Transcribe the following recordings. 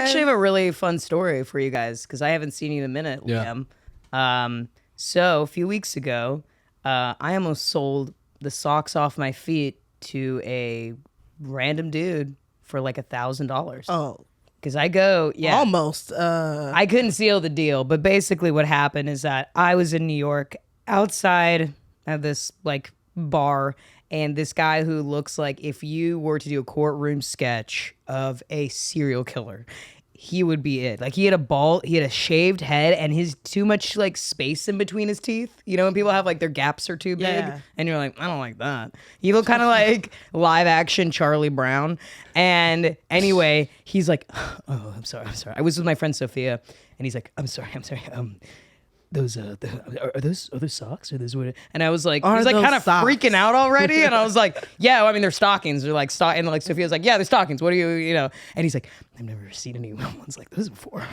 actually have a really fun story for you guys because I haven't seen you in a minute, Yeah. Liam. So a few weeks ago, I almost sold the socks off my feet to a random dude for like $1,000. Oh, Because I go, almost. I couldn't seal the deal, but basically what happened is that I was in New York outside of this like bar, and this guy who looks like if you were to do a courtroom sketch of a serial killer, he would be it. Like he had a shaved head and his too much like space in between his teeth. You know, when people have like their gaps are too big Yeah. and you're like, I don't like that. He looked kind of like live action Charlie Brown. And anyway, he's like, oh, I'm sorry. I was with my friend Sophia and he's like, I'm sorry. Those are those socks or those what? And I was like, Are he's like those kind of socks? freaking out already, and I was like, yeah, well, I mean they're stockings, they're like and like Sophia's like, yeah, they're stockings. What do you know? And he's like, I've never seen any ones like those before,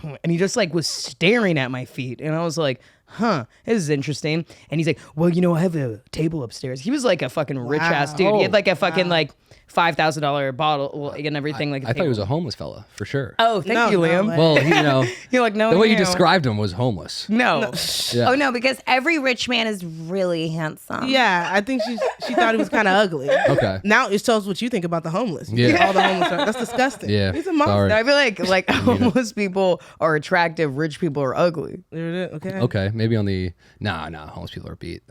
and he just like was staring at my feet, and I was like, huh, this is interesting. And he's like, well, you know, I have a table upstairs. He was like a fucking rich ass dude. He had like a fucking like $5,000 bottle and everything. Like I thought he was a homeless fella for sure. Oh, thank No, you, no Liam. way. Well, you know, You're like, no, the way you no. described him was homeless. No. Yeah. Oh no, because every rich man is really handsome. Yeah, I think she thought he was kind of ugly. Okay. Now it shows what you think about the homeless. You Yeah. think all the homeless are, that's disgusting. Yeah. He's a monster. Sorry. I feel like homeless people are attractive, rich people are ugly. Okay. Okay, maybe on the nah, homeless people are beat.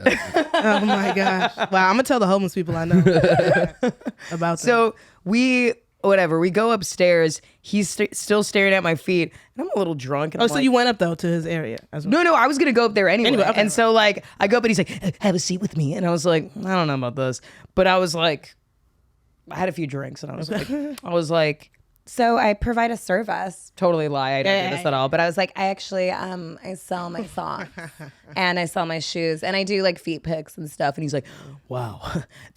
Oh my gosh. Wow, I'm gonna tell the homeless people I know about that. So we go upstairs. He's still staring at my feet, and I'm a little drunk. And Oh, I'm so like, you went up though to his area as well. No, I was gonna go up there anyway. Anyway, okay. And so like I go up and he's like, have a seat with me, and I was like, I don't know about this, but I was like, I had a few drinks, and I was like, So I provide a service. totally lie. I don't do this at all. But I was like, I actually I sell my socks and I sell my shoes and I do like feet pics and stuff. And he's like, wow,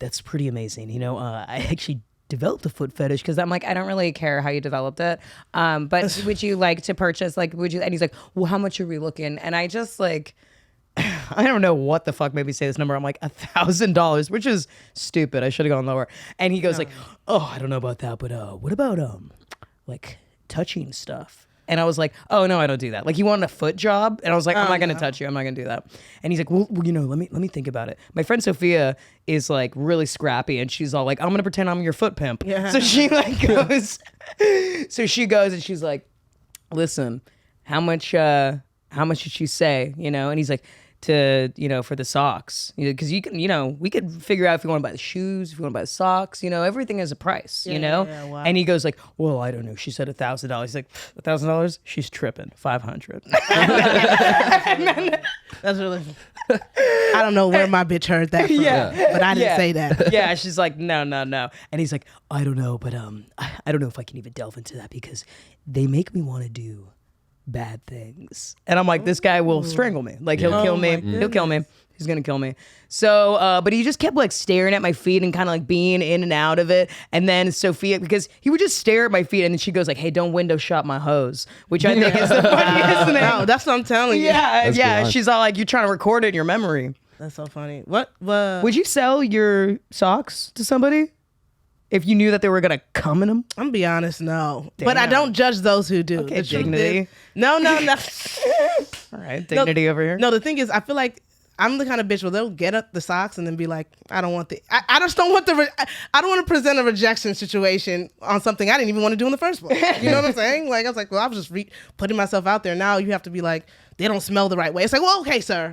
that's pretty amazing. You know, I actually developed a foot fetish because I'm like, I don't really care how you developed it. But would you like to purchase and he's like, well, how much are we looking? and I just like, I don't know what the fuck made me say this number. I'm like $1,000, which is stupid. I should have gone lower. And he goes like, oh, I don't know about that, but what about like touching stuff? And I was like, oh no, I don't do that. Like he wanted a foot job, and I was like, I'm not gonna touch you. I'm not gonna do that. And he's like, well, you know, let me think about it. My friend Sophia is like really scrappy, and she's all like, I'm gonna pretend I'm your foot pimp. Yeah. So she like goes, and she's like, listen, how much did she say? You know? And he's like, to, you know, for the socks, you know, because you can, you know, we could figure out if you want to buy the shoes, if you want to buy the socks, you know, everything has a price, you know. yeah, wow. And he goes like, well, I don't know. She said $1,000. He's like, $1,000? She's tripping. 500. That's really. I don't know where my bitch heard that from, but I didn't say that. Yeah, she's like, no. And he's like, I don't know, but I don't know if I can even delve into that because they make me want to do bad things. And I'm like, this guy will strangle me. Like he'll kill me. He'll kill me. He's gonna kill me. So, but he just kept like staring at my feet and kind of like being in and out of it. And then Sophia, because he would just stare at my feet, and then she goes like, "Hey, don't window shop my hose," which I think is the funniest thing. No, that's what I'm telling you. Yeah, That's yeah. good. She's all like, "You're trying to record it in your memory." That's so funny. What? Would you sell your socks to somebody if you knew that they were gonna come in them? I'm gonna be honest, no. But I Damn. don't judge those who do. Okay, The truth dignity. is- No. All right, dignity over here. No, the thing is, I feel like I'm the kind of bitch where they'll get up the socks and then be like, I don't want the, I just don't want I don't want to present a rejection situation on something I didn't even want to do in the first place. You know what I'm saying? Like, I was like, well, I was just putting myself out there. Now you have to be like, they don't smell the right way. It's like, well, okay, sir.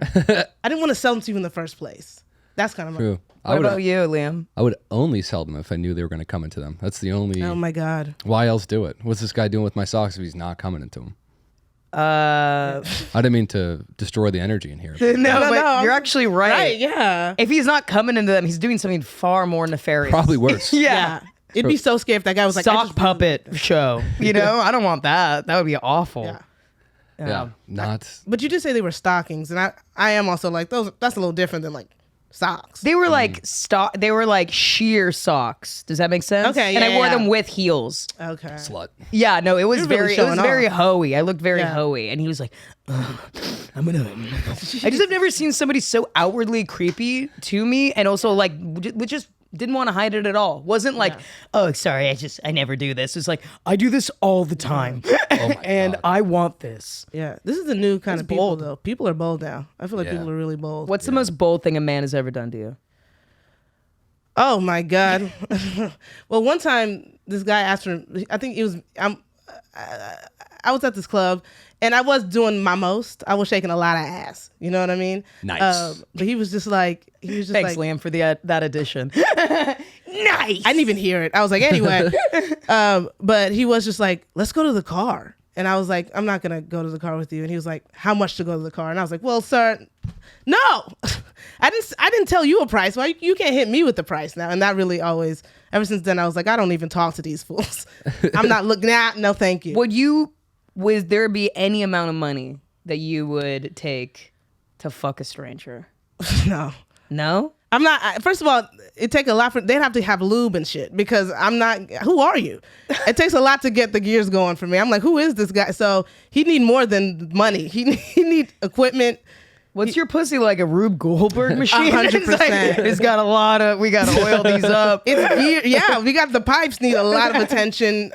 I didn't want to sell them to you in the first place. That's kind of True. What about you, Liam? I would only sell them if I knew they were going to come into them. That's the only. Oh my God. Why else do it? What's this guy doing with my socks if he's not coming into them? Uh, I didn't mean to destroy the energy in here. no, but no, you're actually right. Right, yeah. If he's not coming into them, he's doing something far more nefarious. Probably worse. Yeah. It'd be so scary if that guy was like, I Sock just puppet show. You know, I don't want that. That would be awful. Yeah. Yeah. Not. But you did say they were stockings, and I am also like, that's a little different than like socks. They were like They were like sheer socks. Does that make sense? Okay, And yeah, I wore yeah. them with heels. Okay. Slut. Yeah, no, it was You're really very, it showing was very off. hoey. I looked very Yeah. hoey, and he was like, "I'm gonna." I just have never seen somebody so outwardly creepy to me, and also like with just Didn't want to hide it at all. Wasn't like, oh, sorry, I never do this. It's like, I do this all the time. And I want this. Yeah, this is the new kind of people bold. though. People are bold now. I feel like people are really bold. What's the most bold thing a man has ever done to you? Oh my God. Well, one time this guy asked for, I think it was, I was at this club and I was doing my most. I was shaking a lot of ass. You know what I mean? Nice. But he was just like, Thanks, Liam, for that addition. Nice. I didn't even hear it. I was like, anyway. But he was just like, let's go to the car. And I was like, I'm not going to go to the car with you. And he was like, how much to go to the car? And I was like, well, sir, no. I didn't tell you a price. Well, you can't hit me with the price now. And that really always, ever since then, I was like, I don't even talk to these fools. I'm not looking at, no, thank you. Would there be any amount of money that you would take to fuck a stranger? No. No? I'm not. First of all, it take a lot for. They'd have to have lube and shit because I'm not. Who are you? It takes a lot to get the gears going for me. I'm like, who is this guy? So he need more than money. He need equipment. What's your pussy like, a Rube Goldberg machine? 100%. It's got a lot of. We got to oil these up. It's gear. Yeah, we got the pipes need a lot of attention.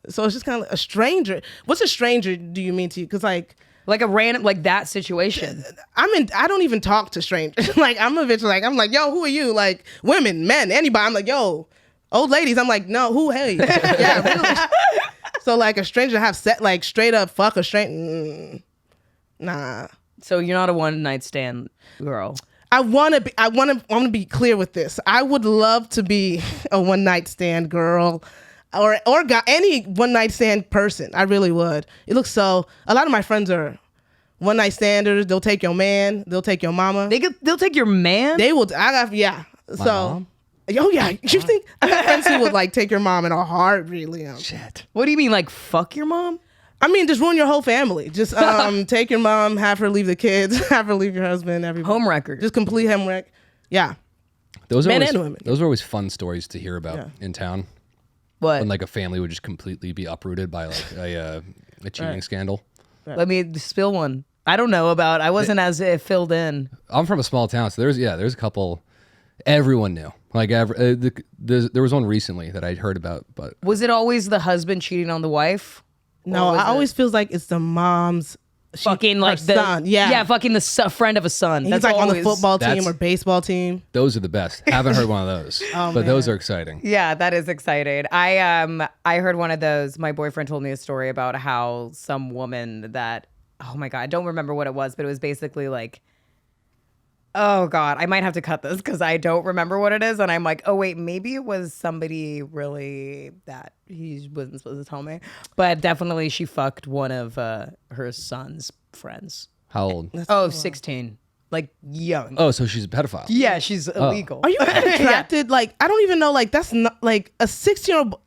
So it's just kind of a stranger. What's a stranger? Do you mean to you? Because Like a random, like that situation. I don't even talk to strangers. Like I'm a bitch. Like I'm like, yo, who are you? Like women, men, anybody. I'm like, yo, old ladies. I'm like, no, who? Hey, yeah, really. So like a stranger have set like straight up fuck a stranger. Nah. So you're not a one night stand girl. I want to be clear with this. I would love to be a one night stand girl. Or guy, any one night stand person. I really would. It looks so. A lot of my friends are one night standers. They'll take your man. They'll take your mama. They'll take your man. They will. Yeah. My mom? Oh yeah. You think I have friends who would like take your mom in a heartbeat, Liam? Shit. What do you mean, like fuck your mom? I mean, just ruin your whole family. Just take your mom, have her leave the kids, have her leave your husband, everybody. Home record. Just complete home wreck. Yeah. Those are Men always, and women. those are always fun stories to hear about in town. What? When like a family would just completely be uprooted by like a cheating scandal. Let me spill one. I don't know about. I wasn't as filled in. I'm from a small town, so there's a couple. Everyone knew. Like there was one recently that I'd heard about, but Was it always the husband cheating on the wife? No, I always feels like it's the mom's Fucking like her the son. Yeah. fucking the friend of a son. He's That's like on the always- football team That's- or baseball team. those are the best. Haven't heard one of those, but those are exciting. Yeah, that is exciting. I heard one of those. My boyfriend told me a story about how some woman that, oh my God, I don't remember what it was, but it was basically like, oh God, I might have to cut this because I don't remember what it is. And I'm like, oh wait, maybe it was somebody really that he wasn't supposed to tell me. But definitely she fucked one of her son's friends. How old? Oh, 16. Like young. Oh, so she's a pedophile. Yeah, she's illegal. Are you attracted? Like, I don't even know. Like, that's not like a 16-year-old.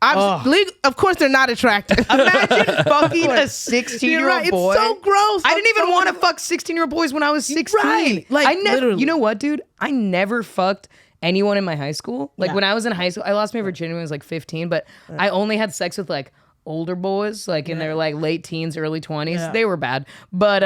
Of course, they're not attracted. Imagine fucking a You're 16-year-old right. boy. It's so gross. I didn't even want to fuck 16-year-old boys when I was 16. Right. Like, I never, literally. you know what, dude? I never fucked anyone in my high school. Like Yeah. when I was in high school, I lost my virginity when I was like 15, but I only had sex with like older boys, like in their like late teens, early 20s. Yeah. They were bad. But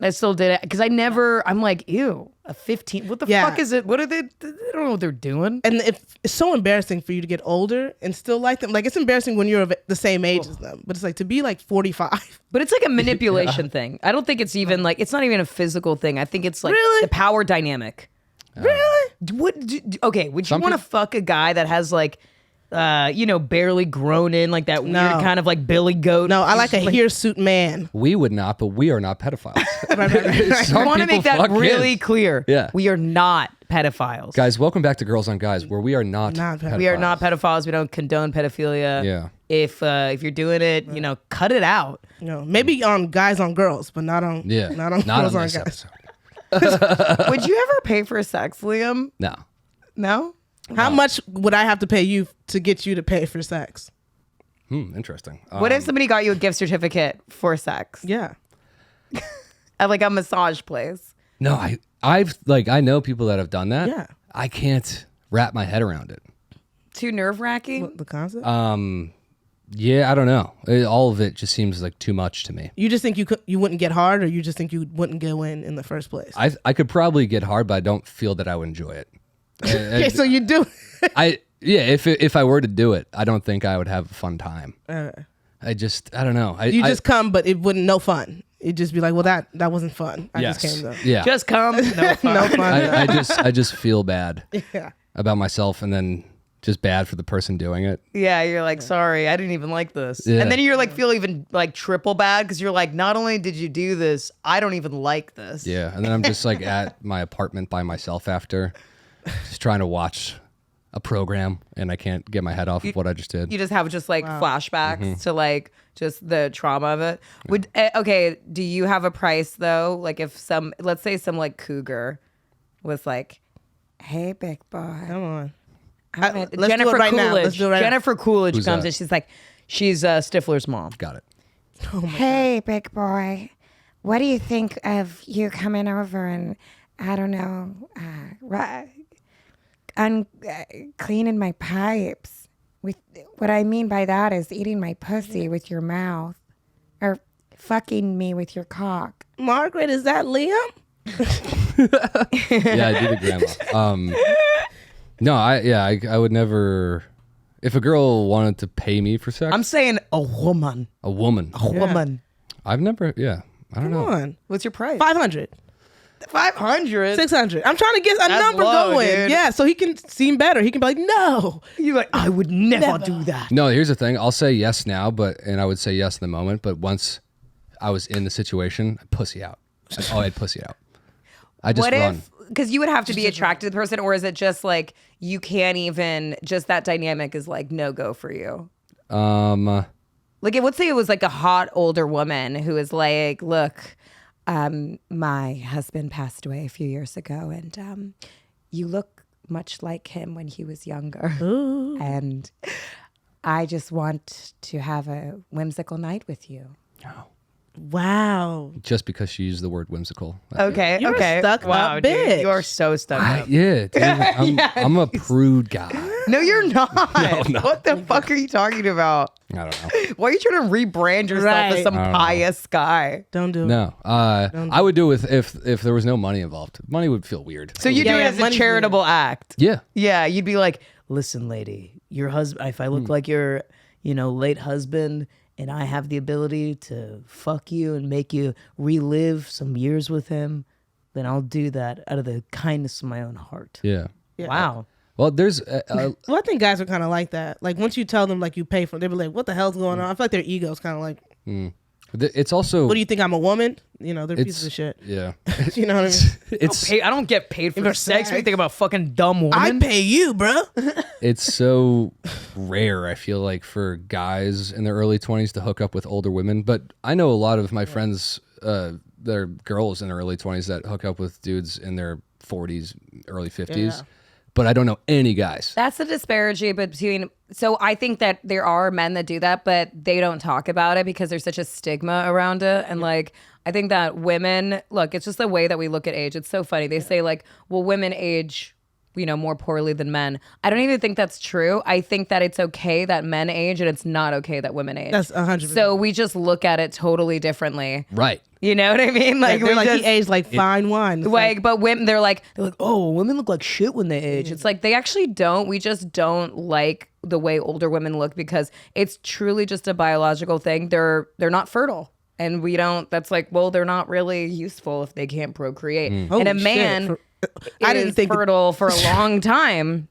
I still did it because I'm like, ew, a 15. What the Yeah. fuck is it? What are they? They don't know what they're doing. And it's so embarrassing for you to get older and still like them. Like, it's embarrassing when you're of the same age as them. But it's like to be like 45. But it's like a manipulation thing. I don't think it's even like, it's not even a physical thing. I think it's like Really? the power dynamic. Really? Okay, would you Some want to peop- fuck a guy that has like, barely grown in, like that weird No. kind of like Billy Goat? No, I like a hirsute man. We would not, but we are not pedophiles. I Some want to people make that fuck really kids. clear. Yeah. We are not pedophiles. Guys, welcome back to Girls on Guys, where we are not Not pedophiles. We are not pedophiles. We don't condone pedophilia. Yeah. If you're doing it, cut it out. No, maybe on guys on girls, but not on not on girls on this guys. episode. Would you ever pay for sex, Liam? No. No? How much would I have to pay you to get you to pay for sex? Interesting. What if somebody got you a gift certificate for sex Yeah. at like a massage place? No, I know people that have done that. Yeah. I can't wrap my head around it. Too nerve wracking? The concept? Yeah, I don't know. All of it just seems like too much to me. You just think you wouldn't get hard, or you just think you wouldn't go in the first place? I could probably get hard, but I don't feel that I would enjoy it. Okay, so you do. If I were to do it, I don't think I would have a fun time. I don't know. You just come, but it wouldn't no fun. It'd just be like, well, that wasn't fun. I just came though. Yeah. Just come. No fun. No fun. I just feel bad Yeah. about myself, and then just bad for the person doing it. Yeah, you're like, sorry, I didn't even like this. Yeah. And then you're like, feel even like triple bad because you're like, not only did you do this, I don't even like this. Yeah, and then I'm just like at my apartment by myself after, just trying to watch a program, and I can't get my head off of what I just did. You just have just like flashbacks Mm-hmm. to like just the trauma of it. Would okay, do you have a price though? Like if let's say some like cougar was like, "Hey, big boy." Come on. Let's do it Jennifer right now. Coolidge. Let's do it right now. Jennifer Coolidge Who's comes that? and she's like, She's Stifler's mom. Got it. Hey, big boy, what do you think of you coming over and, I don't know, cleaning my pipes? With what I mean by that is eating my pussy with your mouth, or fucking me with your cock. Margaret, is that Liam? Yeah, I do the grandma. No, I would never. If a girl wanted to pay me for sex, I'm saying a woman. a woman. A woman. I've never. Yeah, I don't know. Come on. What's your price? 500. 500. 600. I'm trying to get a That's number low, going. dude. Yeah, so he can seem better. He can be like, no. You're like, I would never do that. No, here's the thing. I'll say yes now, and I would say yes in the moment. But once I was in the situation, I'd pussy out. I'd pussy out. I just what run. if? Because you would have to be attracted to the person, or is it just like you can't even? Just that dynamic is like no go for you. Like, let's say it was like a hot older woman who is like, look, my husband passed away a few years ago, and you look much like him when he was younger. And I just want to have a whimsical night with you. Wow. Just because she used the word whimsical. Okay, You're okay. stuck wow, up dude, bitch. You're so stuck up. Yeah, dude, I'm a prude guy. No, you're not. What the fuck are you talking about? I don't know. Why are you trying to rebrand yourself as Right. some I don't know. pious guy? Don't do it. No, I would do it if there was no money involved. Money would feel weird. So you Yeah, do it yeah, as a money's charitable act. Yeah. Yeah, you'd be like, listen, lady, your husband, if I look like your, late husband and I have the ability to fuck you and make you relive some years with him, then I'll do that out of the kindness of my own heart. Yeah. Wow. Well, there's Well, I think guys are kind of like that. Like once you tell them like you pay for it, they be like, what the hell's going on? I feel like their ego's kind of like, it's also what do you think, I'm a woman? They're pieces of shit. Yeah. You know what I mean? It's I don't get paid for For sex. What do you sex. think about fucking dumb woman? I pay you, bro. it's so rare, I feel like, for guys in their early 20s to hook up with older women. But I know a lot of my friends, they're girls in their early 20s that hook up with dudes in their 40s, early 50s. Yeah. But I don't know any guys. That's the disparity between. So I think that there are men that do that, but they don't talk about it because there's such a stigma around it. And like, I think that women, look, it's just the way that we look at age. It's so funny. They say like, well, women age, more poorly than men. I don't even think that's true. I think that it's okay that men age and it's not okay that women age. That's 100%. So we just look at it totally differently. Right. You know what I mean? Like, They're we like, just, he aged like fine wine. It's like, but women, they're like, oh, women look like shit when they age. it's like they actually don't. We just don't like the way older women look because it's truly just a biological thing. They're not fertile. And we don't, that's like, well, they're not really useful if they can't procreate. And Holy a shit. man I didn't is think fertile for a long time.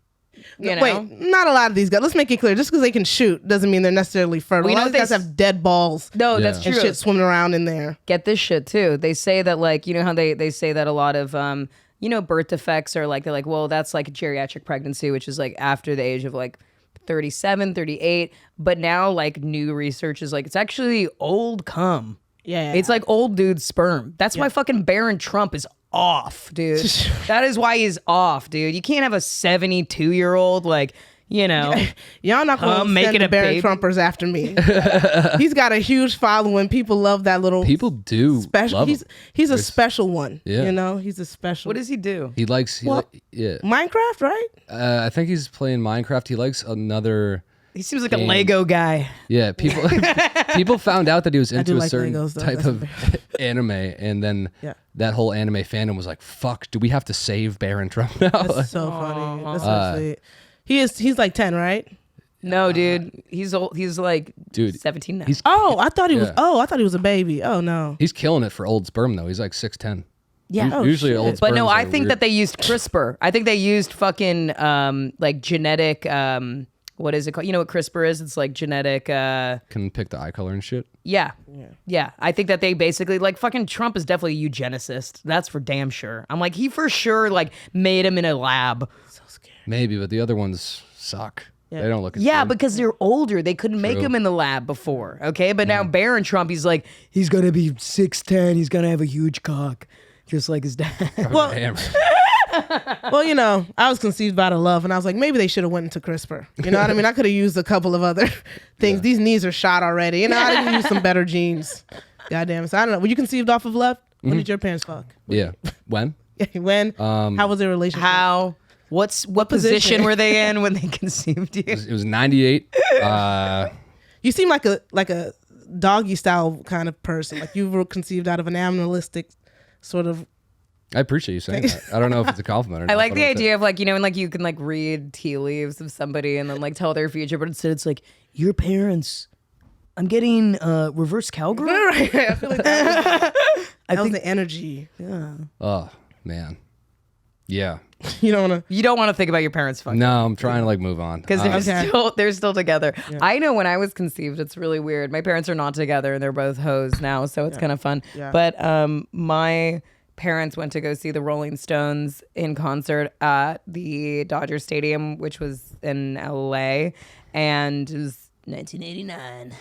You know? Wait, not a lot of these guys. Let's make it clear. Just because they can shoot doesn't mean they're necessarily fertile. We A lot know of these guys they- have dead balls No, Yeah. that's and true. shit swimming around in there. Get this shit too. They say that like, you know how they say that a lot of birth defects are like, they're like, well, that's like geriatric pregnancy, which is like after the age of like 37, 38. But now like new research is like, it's actually old cum. Yeah. It's like old dude sperm. That's why fucking Barron Trump is off, dude. That is why he's off, dude. You can't have a 72-year-old Y'all not going to making send the a Barron baby. Trumpers after me. He's got a huge following. People love that little People do special. love He's him. he's a special one. Yeah. He's a special. What does he do? He likes, What? yeah. Minecraft, right? I think he's playing Minecraft. He likes another He seems like a Lego guy. Yeah, people found out that he was into a like certain Legos, though. type That's of anime, and then Yeah. that whole anime fandom was like, "Fuck, do we have to save Baron Trump now?" That's so funny. That's so sweet. He's like 10, right? No, dude. He's old. He's like Dude, 17 now. he's I thought he was. Yeah. Oh, I thought he was a baby. Oh no. he's killing it for old sperm though. He's like 6'10". Yeah. Oh, Usually shit. old sperms But no, I are think weird. that they used CRISPR. I think they used fucking like genetic what is it called? You know what CRISPR is? It's like genetic can pick the eye color and shit. yeah. I think that they basically like fucking Trump is definitely a eugenicist. That's for damn sure. I'm like he for sure like made him in a lab. Maybe, but the other ones suck. They don't look as Yeah, good. because they're older. They couldn't make True. him in the lab before. Okay, but now Baron Trump, he's like He's gonna be 6'10". He's gonna have a huge cock, just like his dad. Well, Damn. well, you know, I was conceived out of love, and I was like, maybe they should have went into CRISPR. You know what I mean? I could have used a couple of other things. These knees are shot already. You know, I didn't use some better genes. Goddamn. So I don't know. Were you conceived off of love? When did your parents fuck? Yeah. When? When? How was their relationship? how. What position were they in when they conceived you? It was 98. You seem like a doggy style kind of person. Like you were conceived out of an animalistic sort of. I appreciate you saying that. I don't know if it's a compliment or not. I like but the I'll idea of like, you know, when like you can like read tea leaves of somebody and then like tell their future, but instead it's like, Your parents. I'm getting reverse cowgirl. Right. I feel like that was the energy. Oh, man. Yeah. You don't want to. you don't want to think about your parents fucking. No, I'm trying to like move on. Because Okay. they're still together. I know when I was conceived, it's really weird. My parents are not together and they're both hoes now, so it's kind of fun. Yeah. But my parents went to go see the Rolling Stones in concert at the Dodger Stadium, which was in LA, and it was 1989.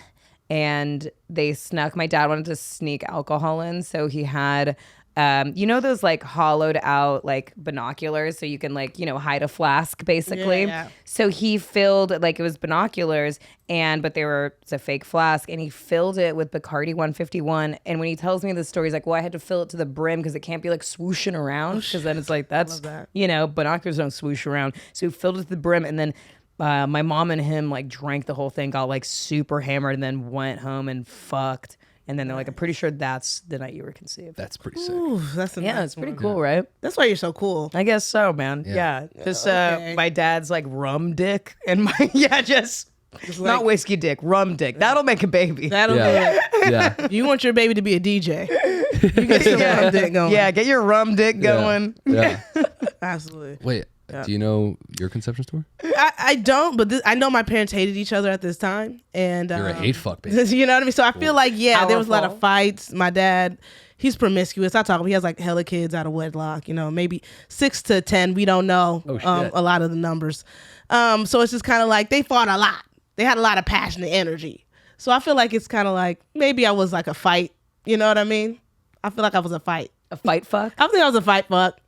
And they snuck. My dad wanted to sneak alcohol in, so he had. You know those like hollowed out like binoculars so you can like, you know, hide a flask basically. Yeah. So he filled like it was binoculars but it's a fake flask and he filled it with Bacardi 151. And when he tells me this story, he's like, well, I had to fill it to the brim because it can't be like swooshing around because then it's like that's that. you know, binoculars don't swoosh around. So he filled it to the brim and then my mom and him like drank the whole thing, got like super hammered and then went home and fucked. And then they're like, I'm pretty sure that's the night you were conceived. That's pretty sick. Ooh, that's a Yeah, nice it's pretty one. cool, right? That's why you're so cool. I guess so, man. Yeah. Just okay. my dad's like rum dick and my just not like- whiskey dick, rum dick. That'll make a baby. That'll do Yeah. it. Yeah. If you want your baby to be a DJ, you get some rum dick going. Yeah, get your rum dick going. Yeah. Absolutely. Wait, do you know your conception story? I don't, but I know my parents hated each other at this time, and You're a hate fuck, baby. you know what I mean. So I feel like there was a lot of Powerful. fights. My dad, he's promiscuous. I talk about he has like hella kids out of wedlock. You know, maybe 6 to 10. We don't know Oh, shit. a lot of the numbers. So it's just kind of like they fought a lot. They had a lot of passion and energy. So I feel like it's kind of like maybe I was like a fight. You know what I mean? I feel like I was a fight. A fight fuck? I think I was a fight fuck.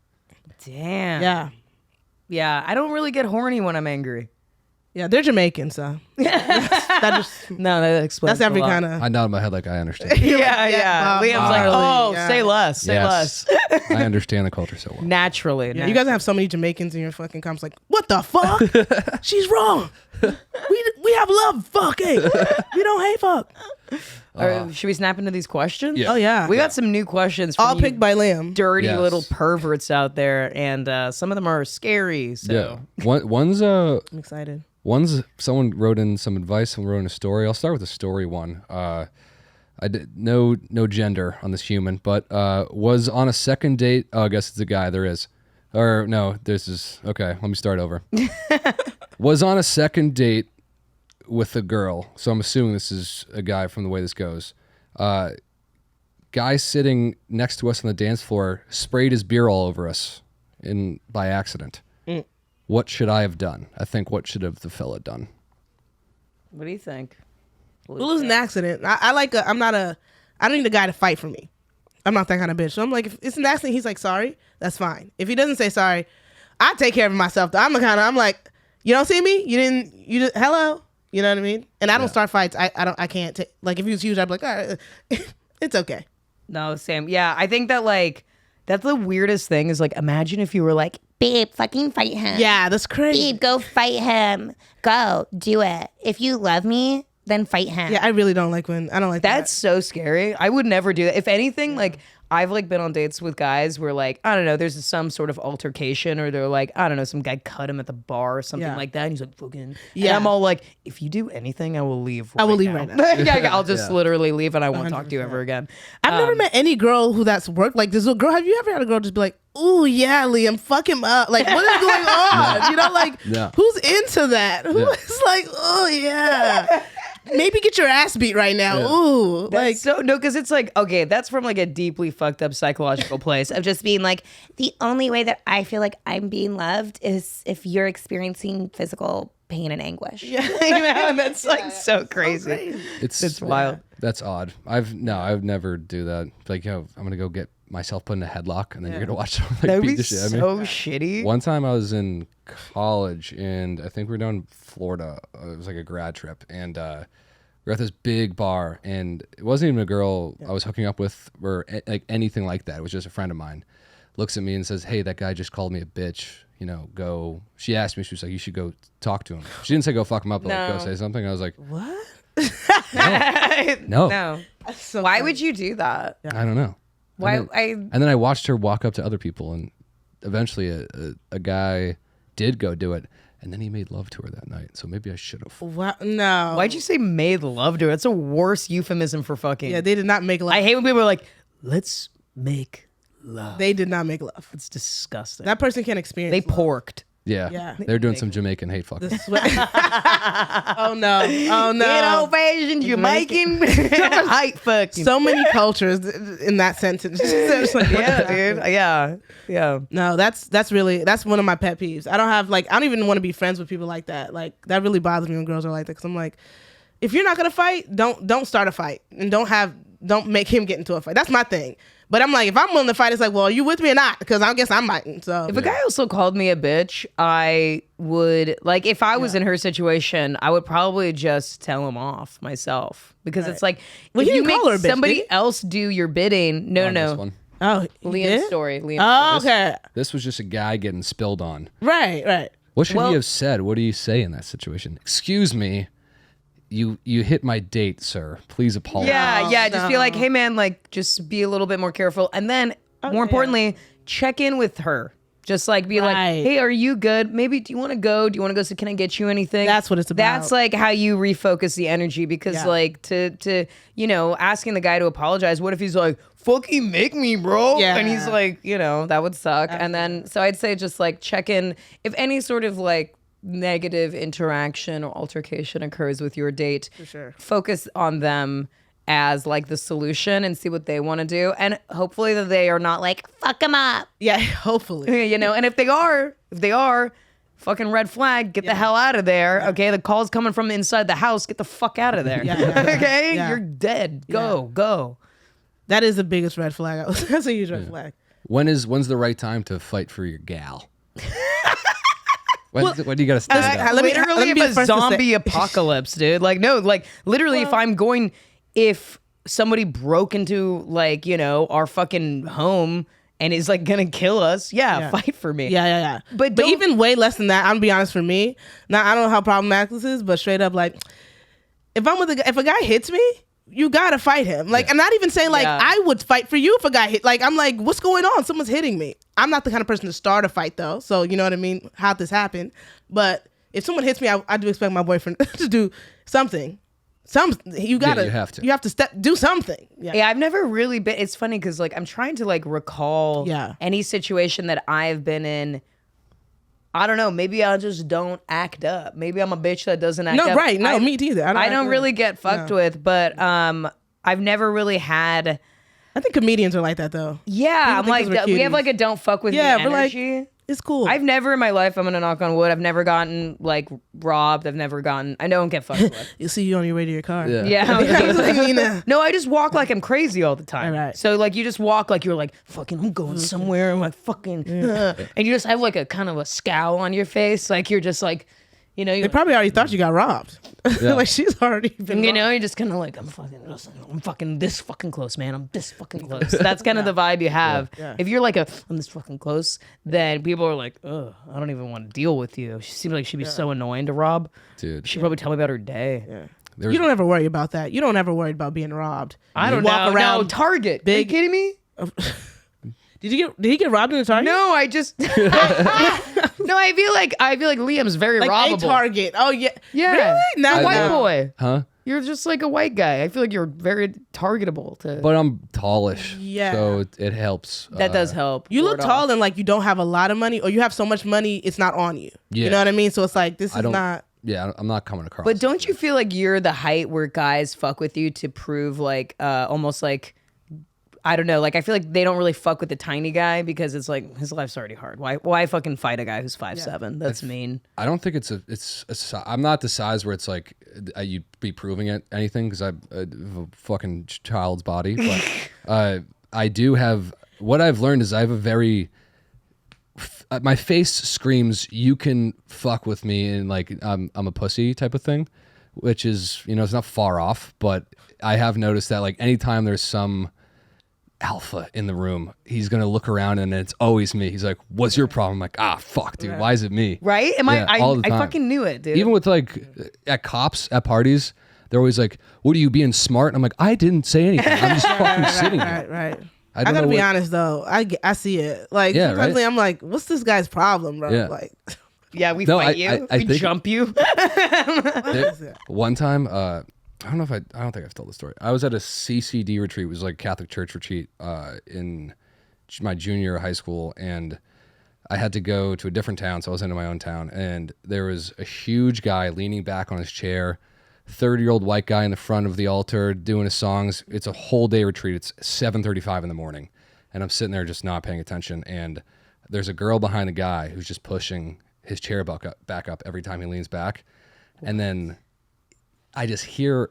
Damn. Yeah. Yeah. I don't really get horny when I'm angry. Yeah, they're Jamaican, so that just No, that explains that's every a lot. kind of. I nod my head like I understand. Yeah. Bob Liam's like, Marley, oh, yeah. say less. Say Yes. less. I understand the culture so well. Naturally. Yeah, you guys have so many Jamaicans in your fucking comments. Like, what the fuck? She's wrong. We have love. Fucking. We don't hate fuck. Should we snap into these questions? Yeah. Oh yeah. We got some new questions from all you picked by Liam. dirty Yes. little perverts out there, and some of them are scary. So Yeah. One's I'm excited. someone wrote in some advice, someone wrote in a story. I'll start with the story one. I did no gender on this human, but was on a second date. Oh, I guess it's a guy. There is. Or no, this is okay. Let me start over. Was on a second date with a girl. So I'm assuming this is a guy from the way this goes. Guy sitting next to us on the dance floor sprayed his beer all over us by accident. What should I have done? I think what should have the fella done? what do you think? Well, it was an accident. I don't need a guy to fight for me. I'm not that kind of bitch. So I'm like, if it's an accident, he's like, sorry, that's fine. If he doesn't say sorry, I take care of myself. Though. I'm like, you don't see me? You just, hello? You know what I mean? And I don't start fights. I can't take, like, if he was huge, I'd be like, all right, it's okay. No, Sam. Yeah, I think that like that's the weirdest thing is like imagine if you were like babe, fucking fight him. Yeah, that's crazy. Babe, go fight him. Go, do it. If you love me, then fight him. Yeah, I really don't like when I don't like That's so scary. I would never do that. If anything, like I've like been on dates with guys where like, I don't know, there's some sort of altercation or they're like, I don't know, some guy cut him at the bar or something Yeah. like that. And he's like, fucking. Yeah. And I'm all like, if you do anything, I will leave. I will leave now. right now. Yeah, I'll just literally leave and I won't talk to you ever again. I've never met any girl who that's worked like this. Girl, have you ever had a girl just be like, "Ooh, yeah, Liam, fuck him up"? Like, what is going on? You know, like, No. who's into that? Who is like, "Oh yeah, maybe get your ass beat right now"? Yeah. Ooh, Like, like, so no, because it's like, okay, that's from like a deeply fucked up psychological place of just being like, The only way that I feel like I'm being loved is if you're experiencing physical pain and anguish. you know, and that's like so crazy. It's wild. That's odd. I would never do that. Like, yo, I'm gonna go get myself put in a headlock, and then you're gonna watch someone like That would beat be the shit out of me. so shitty. One time I was in college, and I think we were down in Florida. It was like a grad trip, and we were at this big bar, and it wasn't even a girl I was hooking up with or like anything like that. It was just a friend of mine. Looks at me and says, "Hey, that guy just called me a bitch. You know, go." She asked me, she was like, "You should go talk to him." She didn't say go fuck him up, but like No. go say something. I was like, what? no, No. So Why funny. would you do that? I don't know. Why? And then I watched her walk up to other people, and eventually a guy did go do it, and then he made love to her that night. So maybe I should have. What? No. Why'd you say made love to her? That's a worse euphemism for fucking. Yeah, they did not make love. I hate when people are like, let's make love. They did not make love. It's disgusting. That person can't experience. They love. porked. Yeah, Yeah. they're doing some Jamaican hate fucking. Oh no! Oh no! Good old fashioned Jamaican hype fucking. So many cultures in that sentence. It's like, what yeah, the heck? dude. Yeah. Yeah. No, that's one of my pet peeves. I don't even want to be friends with people like that. Like that really bothers me when girls are like that. Because I'm like, if you're not gonna fight, don't start a fight, and don't make him get into a fight. That's my thing. But I'm like, if I'm willing to fight, it's like, well, are you with me or not? Because I guess I'm fighting. So If a guy also called me a bitch, I would like if I was in her situation, I would probably just tell him off myself because it's like Well, if he you didn't make call her a bitch, did somebody he? else do your bidding. No, On this no. one. oh, he Liam's did? story. Liam's Oh, story. okay. This was just a guy getting spilled on. Right. What should Well- he have said? What do you say in that situation? Excuse me, you hit my date, sir. Please apologize. Yeah, just be like, hey man, like just be a little bit more careful. And then more importantly, check in with her. Just like be like, Right. hey, are you good? Maybe do you want to go? Do you want to go? So can I get you anything? That's what it's about. That's like how you refocus the energy because Yeah. like to asking the guy to apologize. What if he's like, fucking make me, bro? Yeah. And he's like, that would suck. And then so I'd say just like check in if any sort of like negative interaction or altercation occurs with your date. For sure. Focus on them as like the solution and see what they want to do, and hopefully that they are not like Fuck him up. Yeah, hopefully. and if they are fucking red flag, get the hell out of there. Okay, the call's coming from inside the house, get the fuck out of there. Okay, Yeah. you're dead. Go. That is the biggest red flag. That's a huge red flag. When's the right time to fight for your gal? When do you gotta stand up? let me Literally, be the if a first to say- zombie apocalypse, dude. Like, no, like literally, if somebody broke into like our fucking home and is like gonna kill us, fight for me. Yeah. But But don't- even way less than that, I'm gonna be honest, for me, now I don't know how problematic this is, but straight up, like, if I'm with if a guy hits me, you gotta fight him. Like, I'm not even saying like Yeah. I would fight for you if a guy hit. Like, I'm like, what's going on? Someone's hitting me. I'm not the kind of person to start a fight though, so you know what I mean. How'd this happen? But if someone hits me, I do expect my boyfriend to do something. You gotta. you have to. You have to do something. Yeah, I've never really been. It's funny because like I'm trying to like recall any situation that I've been in. I don't know. Maybe I just don't act up. Maybe I'm a bitch that doesn't act No, up. right. No, me either. I don't act really up. get fucked with, but I've never really had. I think comedians are like that though. Yeah, I'm think like those are we have cuties. like a don't fuck with Yeah, me we're like, energy. it's cool. I've never in my life, I'm gonna knock on wood, I've never gotten like robbed. I've never gotten. I don't get fucked with. You see you on your way to your car. Yeah. Yeah. No, I just walk like I'm crazy all the time. Right. So like you just walk like you're like fucking I'm going somewhere. I'm like fucking and you just have like a kind of a scowl on your face, like you're just like, They probably already thought you got robbed. Yeah. Like she's already been. You robbed. know, you're just kind of like, I'm fucking this fucking close, man. I'm this fucking close. That's kind of the vibe you have. Yeah. If you're like I'm this fucking close, then people are like, ugh, I don't even want to deal with you. She seems like she'd be so annoying to rob. Dude. She'd probably tell me about her day. There was- You don't ever worry about that. You don't ever worry about being robbed. I don't You walk know. around No, Target. big- Are you kidding me? Did he get robbed in a Target? No, I just no. I feel like Liam's very like robbable. a Target. Oh yeah. Yeah, Really? Not a white that- boy. Huh? You're just like a white guy. I feel like you're very targetable. To But I'm tallish. Yeah. So it helps. that does help. You look ward tall off. and like you don't have a lot of money, or you have so much money it's not on you. Yeah. You know what I mean? So it's like this I is don't. not. Yeah, I'm not coming across. But don't you feel like you're the height where guys fuck with you to prove like almost like I don't know, like I feel like they don't really fuck with the tiny guy because it's like his life's already hard. Why fucking fight a guy who's 5'7"? That's mean. I don't think I'm not the size where it's like you'd be proving it anything because I have a fucking child's body. But I do have what I've learned is I have a very my face screams you can fuck with me and like I'm a pussy type of thing, which is it's not far off. But I have noticed that like anytime there's some alpha in the room, he's gonna look around and it's always me. He's like, "What's your problem?" I'm like, "Ah, fuck, dude. Why is it me?" Right? Am Yeah, I all the time. fucking knew it, dude. Even with like at cops at parties, they're always like, "What are you being smart?" And I'm like, "I didn't say anything. I'm just fucking sitting here." Right. I I don't gotta know be what- honest though. I see it. Like Yeah, sometimes right? I'm like, what's this guy's problem, bro? Yeah. Like yeah, we No, fight I- you. I we think- jump you. One time, I don't think I've told the story. I was at a CCD retreat, it was like Catholic church retreat, in my junior year of high school, and I had to go to a different town, so I was in my own town, and there was a huge guy leaning back on his chair, 30-year-old white guy in the front of the altar doing his songs. It's a whole day retreat. It's 7:35 in the morning, and I'm sitting there just not paying attention, and there's a girl behind the guy who's just pushing his chair back up every time he leans back, and then I just hear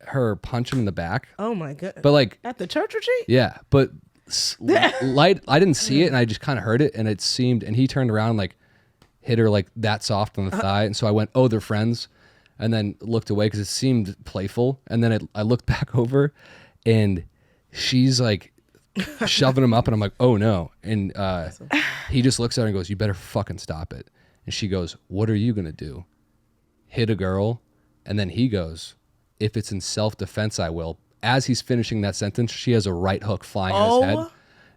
her punch him in the back. oh my god. But like, At the church retreat? yeah, but light. I didn't see it, and I just kind of heard it, and it seemed. And he turned around, and, like, hit her like that soft on the thigh, and so I went, "Oh, they're friends," and then looked away because it seemed playful, and then I looked back over, and she's like shoving him up, and I'm like, "Oh no!" And he just looks at her and goes, "You better fucking stop it." And she goes, "What are you gonna do? Hit a girl?" And then he goes, "If it's in self-defense, I will." As he's finishing that sentence, she has a right hook flying at his head.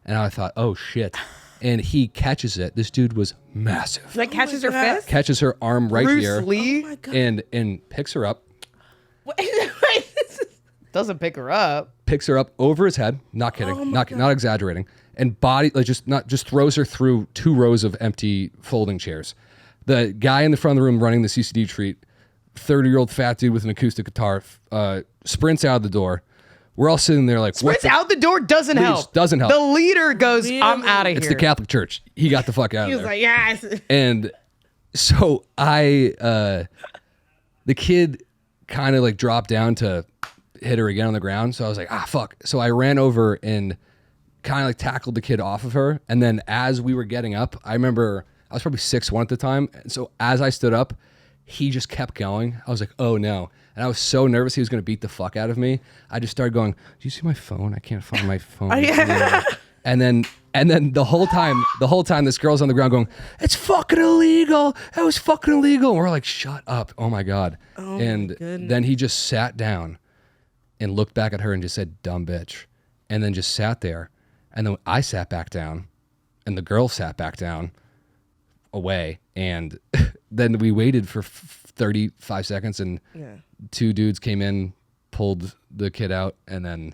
And I thought, oh shit. And he catches it. This dude was massive. Like catches her God. fist. Catches her arm right Bruce here Lee Oh my god. and picks her up, doesn't pick her up. picks her up over his head. Not kidding. Not exaggerating. And body like just throws her through 2 rows of empty folding chairs. The guy in the front of the room running the CCD retreat, 30-year-old fat dude with an acoustic guitar, sprints out the door. We're all sitting there like, Sprints out the door doesn't help. doesn't help. The leader goes, I'm out of here. It's the Catholic Church. He got the fuck out He of was there. like, yes. And so the kid kind of like dropped down to hit her again on the ground. So I was like, ah, fuck. So I ran over and kind of like tackled the kid off of her. And then as we were getting up, I remember I was probably 6'1" at the time. And so as I stood up, he just kept going. I was like, oh no. And I was so nervous he was going to beat the fuck out of me. I just started going, do you see my phone? I can't find my phone. And then the whole time this girl's on the ground going, it's fucking illegal. That was fucking illegal. And we're like, shut up. Oh my God. And then he just sat down and looked back at her and just said, dumb bitch. And then just sat there. And then I sat back down and the girl sat back down away. And then we waited for 35 seconds and 2 dudes came in, pulled the kid out, and then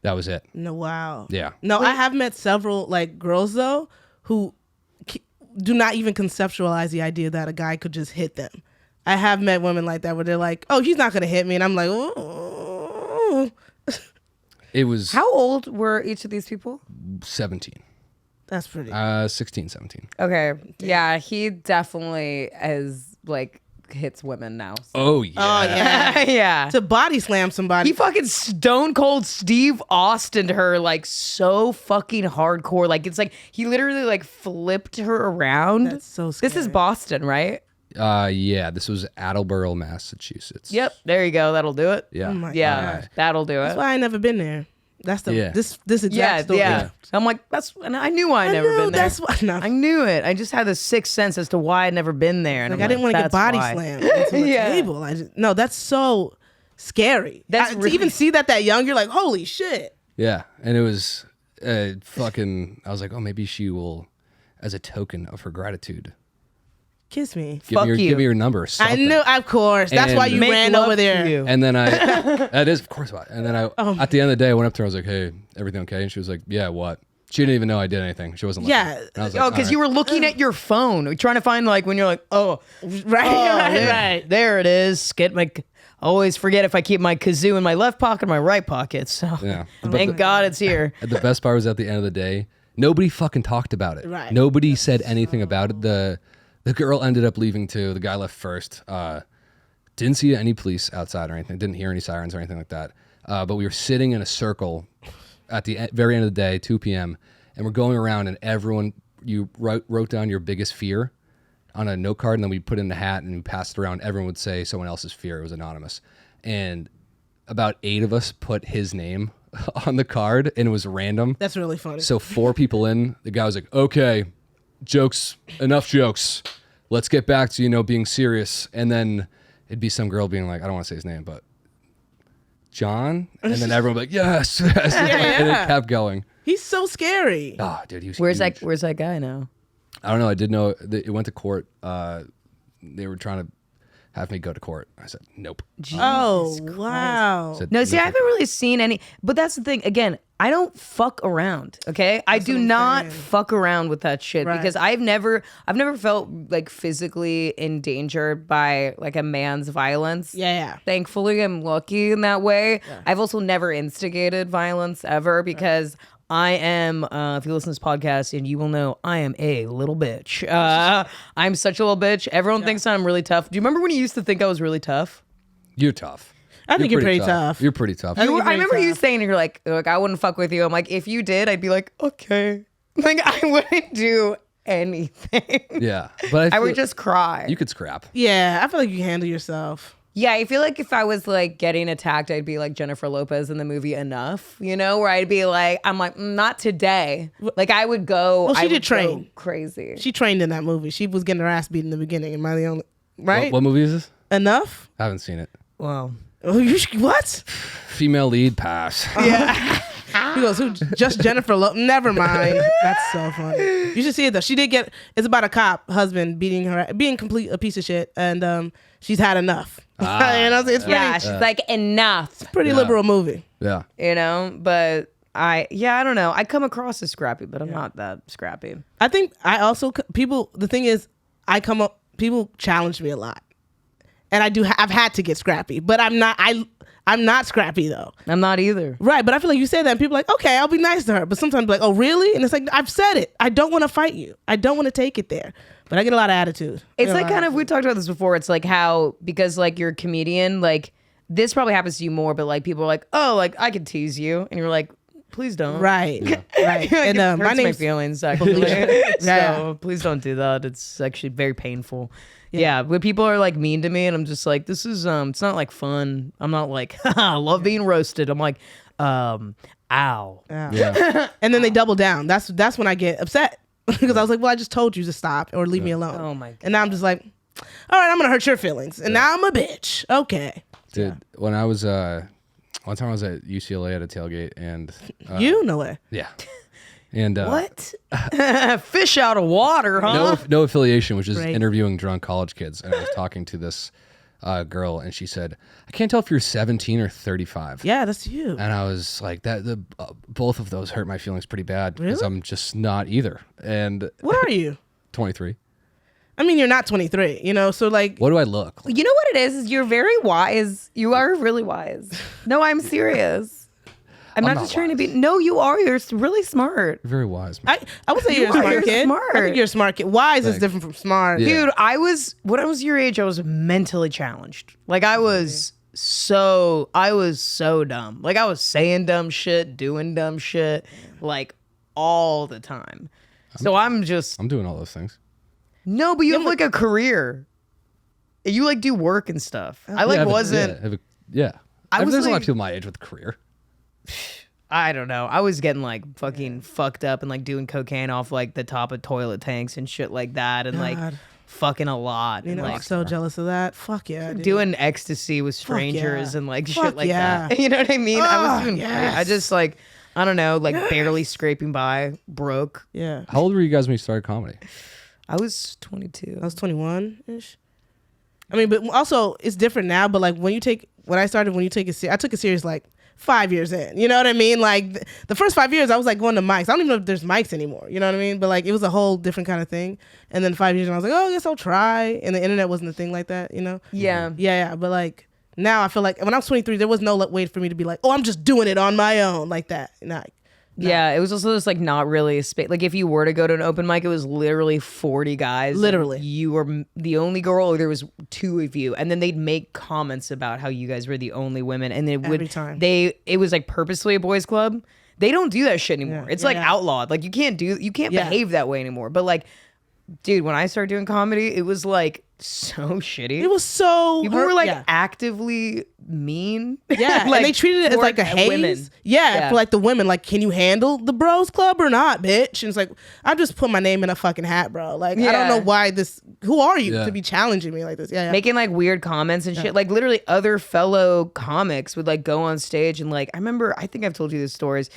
that was it. No, wow. Yeah. No, I have met several like girls though who do not even conceptualize the idea that a guy could just hit them. I have met women like that where they're like, "Oh, he's not gonna hit me," and I'm like, "Oh." It was How old were each of these people? 17. That's pretty. 16, 17. Okay. Yeah, he definitely is like hits women now. So. Oh, yeah. Oh yeah. yeah. To body slam somebody. He fucking stone cold Steve Austin her like so fucking hardcore. Like it's like he literally like flipped her around. That's so scary. This is Boston, right? Yeah, this was Attleboro, Massachusetts. Yep, there you go. That'll do it. Yeah. Oh my Yeah, gosh. that'll do That's it. why I never been there. That's the Yeah. this exact Yeah, story. yeah. I'm like, and I knew I'd I never knew been there. that's why. No, I knew it. I just had this sixth sense as to why I'd never been there. And like I'm I didn't want to get that's body why. slammed into a Yeah. table. No, that's so scary. That's To really- even see that young, you're like, holy shit. Yeah, and it was fucking. I was like, oh, maybe she will, as a token of her gratitude, Kiss me. Fuck give you. me your number. Or I something. knew, of course. That's why And- you Make ran love over to there. you. And then that is of course why. And then Oh at the end of the day, I went up to her. I was like, hey, everything okay? And she was like, yeah, what? She didn't even know I did anything. She wasn't. Yeah. looking. And I was like, Oh, because you were looking at your phone, trying to find like when you're like, oh, Right, oh, right, there, right. there it is. Get my. Always forget if I keep my kazoo in my left pocket or my right pocket. So Yeah. thank God it's here. The best part was at the end of the day, nobody fucking talked about it. Right. Nobody said anything about it. The girl ended up leaving too. The guy left first. Didn't see any police outside or anything. Didn't hear any sirens or anything like that. But we were sitting in a circle at the very end of the day, 2 p.m., and we're going around, and everyone, you wrote down your biggest fear on a note card, and then we put it in the hat and we passed it around. Everyone would say someone else's fear. It was anonymous. And about 8 of us put his name on the card, and it was random. That's really funny. So 4 people in, the guy was like, okay, jokes, enough jokes. Let's get back to, being serious. And then it'd be some girl being like, I don't want to say his name, but John? And then everyone would be like, yes, yes. And it kept going. He's so scary. Oh, dude, he was Where's huge. that guy now? I don't know. I did know that it went to court. They were trying to have me go to court. I said, nope. Oh, wow. Said, No, see, I "Nope." haven't really seen any. But that's the thing. Again, I don't fuck around. Okay, I do what I'm not saying. fuck around with that shit Right. because I've never felt like physically endangered by like a man's violence. Yeah. Thankfully, I'm lucky in that way. I've also never instigated violence ever because I am, if you listen to this podcast, and you will know, I am a little bitch. I'm such a little bitch. Everyone thinks I'm really tough. Do you remember when you used to think I was really tough? You're tough. I think you're pretty tough. You're pretty tough. I think you're I very remember you tough. saying you're like I wouldn't fuck with you. I'm like, if you did, I'd be like, okay. Like I wouldn't do anything. Yeah. But I feel would just cry. You could scrap. Yeah, I feel like you can handle yourself. Yeah, I feel like if I was like getting attacked, I'd be like Jennifer Lopez in the movie Enough, where I'd be like, I'm like, not today. Like I would go. Well, she I did would train. go crazy. She trained in that movie. She was getting her ass beat in the beginning. Am I the only? Right? What movie is this? Enough? I haven't seen it. Wow. Oh, what? Female lead pass. He goes, who? Just Jennifer Lopez. Never mind. That's so funny. You should see it though. She did get. It's about a cop husband beating her, being a piece of shit, and she's had enough. It's pretty, Yeah, she's like enough. pretty Yeah. liberal movie. Yeah. But I don't know. I come across as scrappy, but I'm not that scrappy. I think I also people. The thing is, I come up. People challenge me a lot, and I do. I've had to get scrappy, but I'm not. I'm not scrappy though. I'm not either. Right, but I feel like you say that, and people are like, okay, I'll be nice to her. But sometimes, like, oh, really? And it's like, I've said it. I don't want to fight you. I don't want to take it there. But I get a lot of attitude. It's like kind of, we talked about this before. It's like how, because like you're a comedian, like this probably happens to you more, but like people are like, oh, like I could tease you. And you're like, please don't. Right, right. Like, And it hurts my name's feelings actually. Yeah. So please don't do that. It's actually very painful. Yeah, when people are like mean to me and I'm just like, this is it's not like fun. I'm not like, I love being roasted. I'm like, ow. Yeah. and then they double down. That's when I get upset because I was like, well, I just told you to stop or leave me alone. Oh my God. And now I'm just like, all right, I'm gonna hurt your feelings, and now I'm a bitch. Okay, Dude, when I was one time I was at UCLA at a tailgate and you know it. yeah. And What? Fish out of water, huh? no affiliation, which is Right. interviewing drunk college kids. And I was talking to this girl, and she said, "I can't tell if you're 17 or 35." Yeah, that's you. And I was like, "That both of those hurt my feelings pretty bad because Really? I'm just not either." And What are you? 23. I mean, you're not 23, so like, What do I look like? You know what it is you're very wise. You are really wise. No, I'm serious. I'm not not just trying to be. No, you are. You're really smart. You're very wise. Man. I would say you're a are. smart You're kid. smart. I think you're a smart kid. Wise is Thanks. different from smart. Yeah. Dude, when I was your age, I was mentally challenged. Like I was so dumb. Like I was saying dumb shit, doing dumb shit, like all the time. So I'm I'm doing all those things. no, but you have like a career. You like do work and stuff. I like Yeah, wasn't. Yeah. I was There's a lot like- of people my age with career. I don't know. I was getting like fucking fucked up and like doing cocaine off like the top of toilet tanks and shit like that, and like God. fucking a lot. You And know, I'm like so jealous of that. Fuck yeah, dude. doing ecstasy with strangers yeah. and like Fuck shit like yeah. that. You know what I mean? I was doing. yes. I just like I don't know, like barely scraping by, broke. Yeah. How old were you guys when you started comedy? I was 22. I was 21 ish. I mean, but also it's different now. But like when you take I took it serious like 5 years in. You know what I mean? Like the first 5 years, I was like going to mics. I don't even know if there's mics anymore. You know what I mean? But like it was a whole different kind of thing. And then 5 years, and I was like, oh, I guess I'll try. And the internet wasn't a thing like that. You know? Yeah. Yeah. But like now, I feel like when I was 23, there was no way for me to be like, oh, I'm just doing it on my own like that. Nah. Yeah, it was also just like not really a space. Like if you were to go to an open mic, it was literally 40 guys. Literally. You were the only girl, or there was 2 of you, and then they'd make comments about how you guys were the only women, and they would Every time. it was like purposely a boys club. They don't do that shit anymore. Yeah. It's Yeah, like yeah. outlawed. Like you can't Yeah. behave that way anymore. But like, dude, when I started doing comedy, it was like so shitty. It was so. People were like yeah. actively mean. Yeah, Like, and they treated it as like a toward haze. women. Yeah, for like the women, like, can you handle the bros club or not, bitch? And it's like, I just put my name in a fucking hat, bro. Like, I don't Yeah. know why this. Who are you Yeah. to be challenging me like this? Yeah, yeah. Making like weird comments and shit. Like literally other fellow comics would like go on stage and like I think I've told you these stories.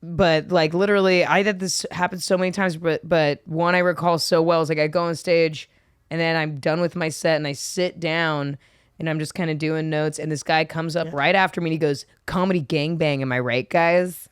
But like literally I had this happen so many times, but one I recall so well is like I go on stage and then I'm done with my set and I sit down and I'm just kind of doing notes, and this guy comes up right after me and he goes, "Comedy gangbang, am I right, guys?"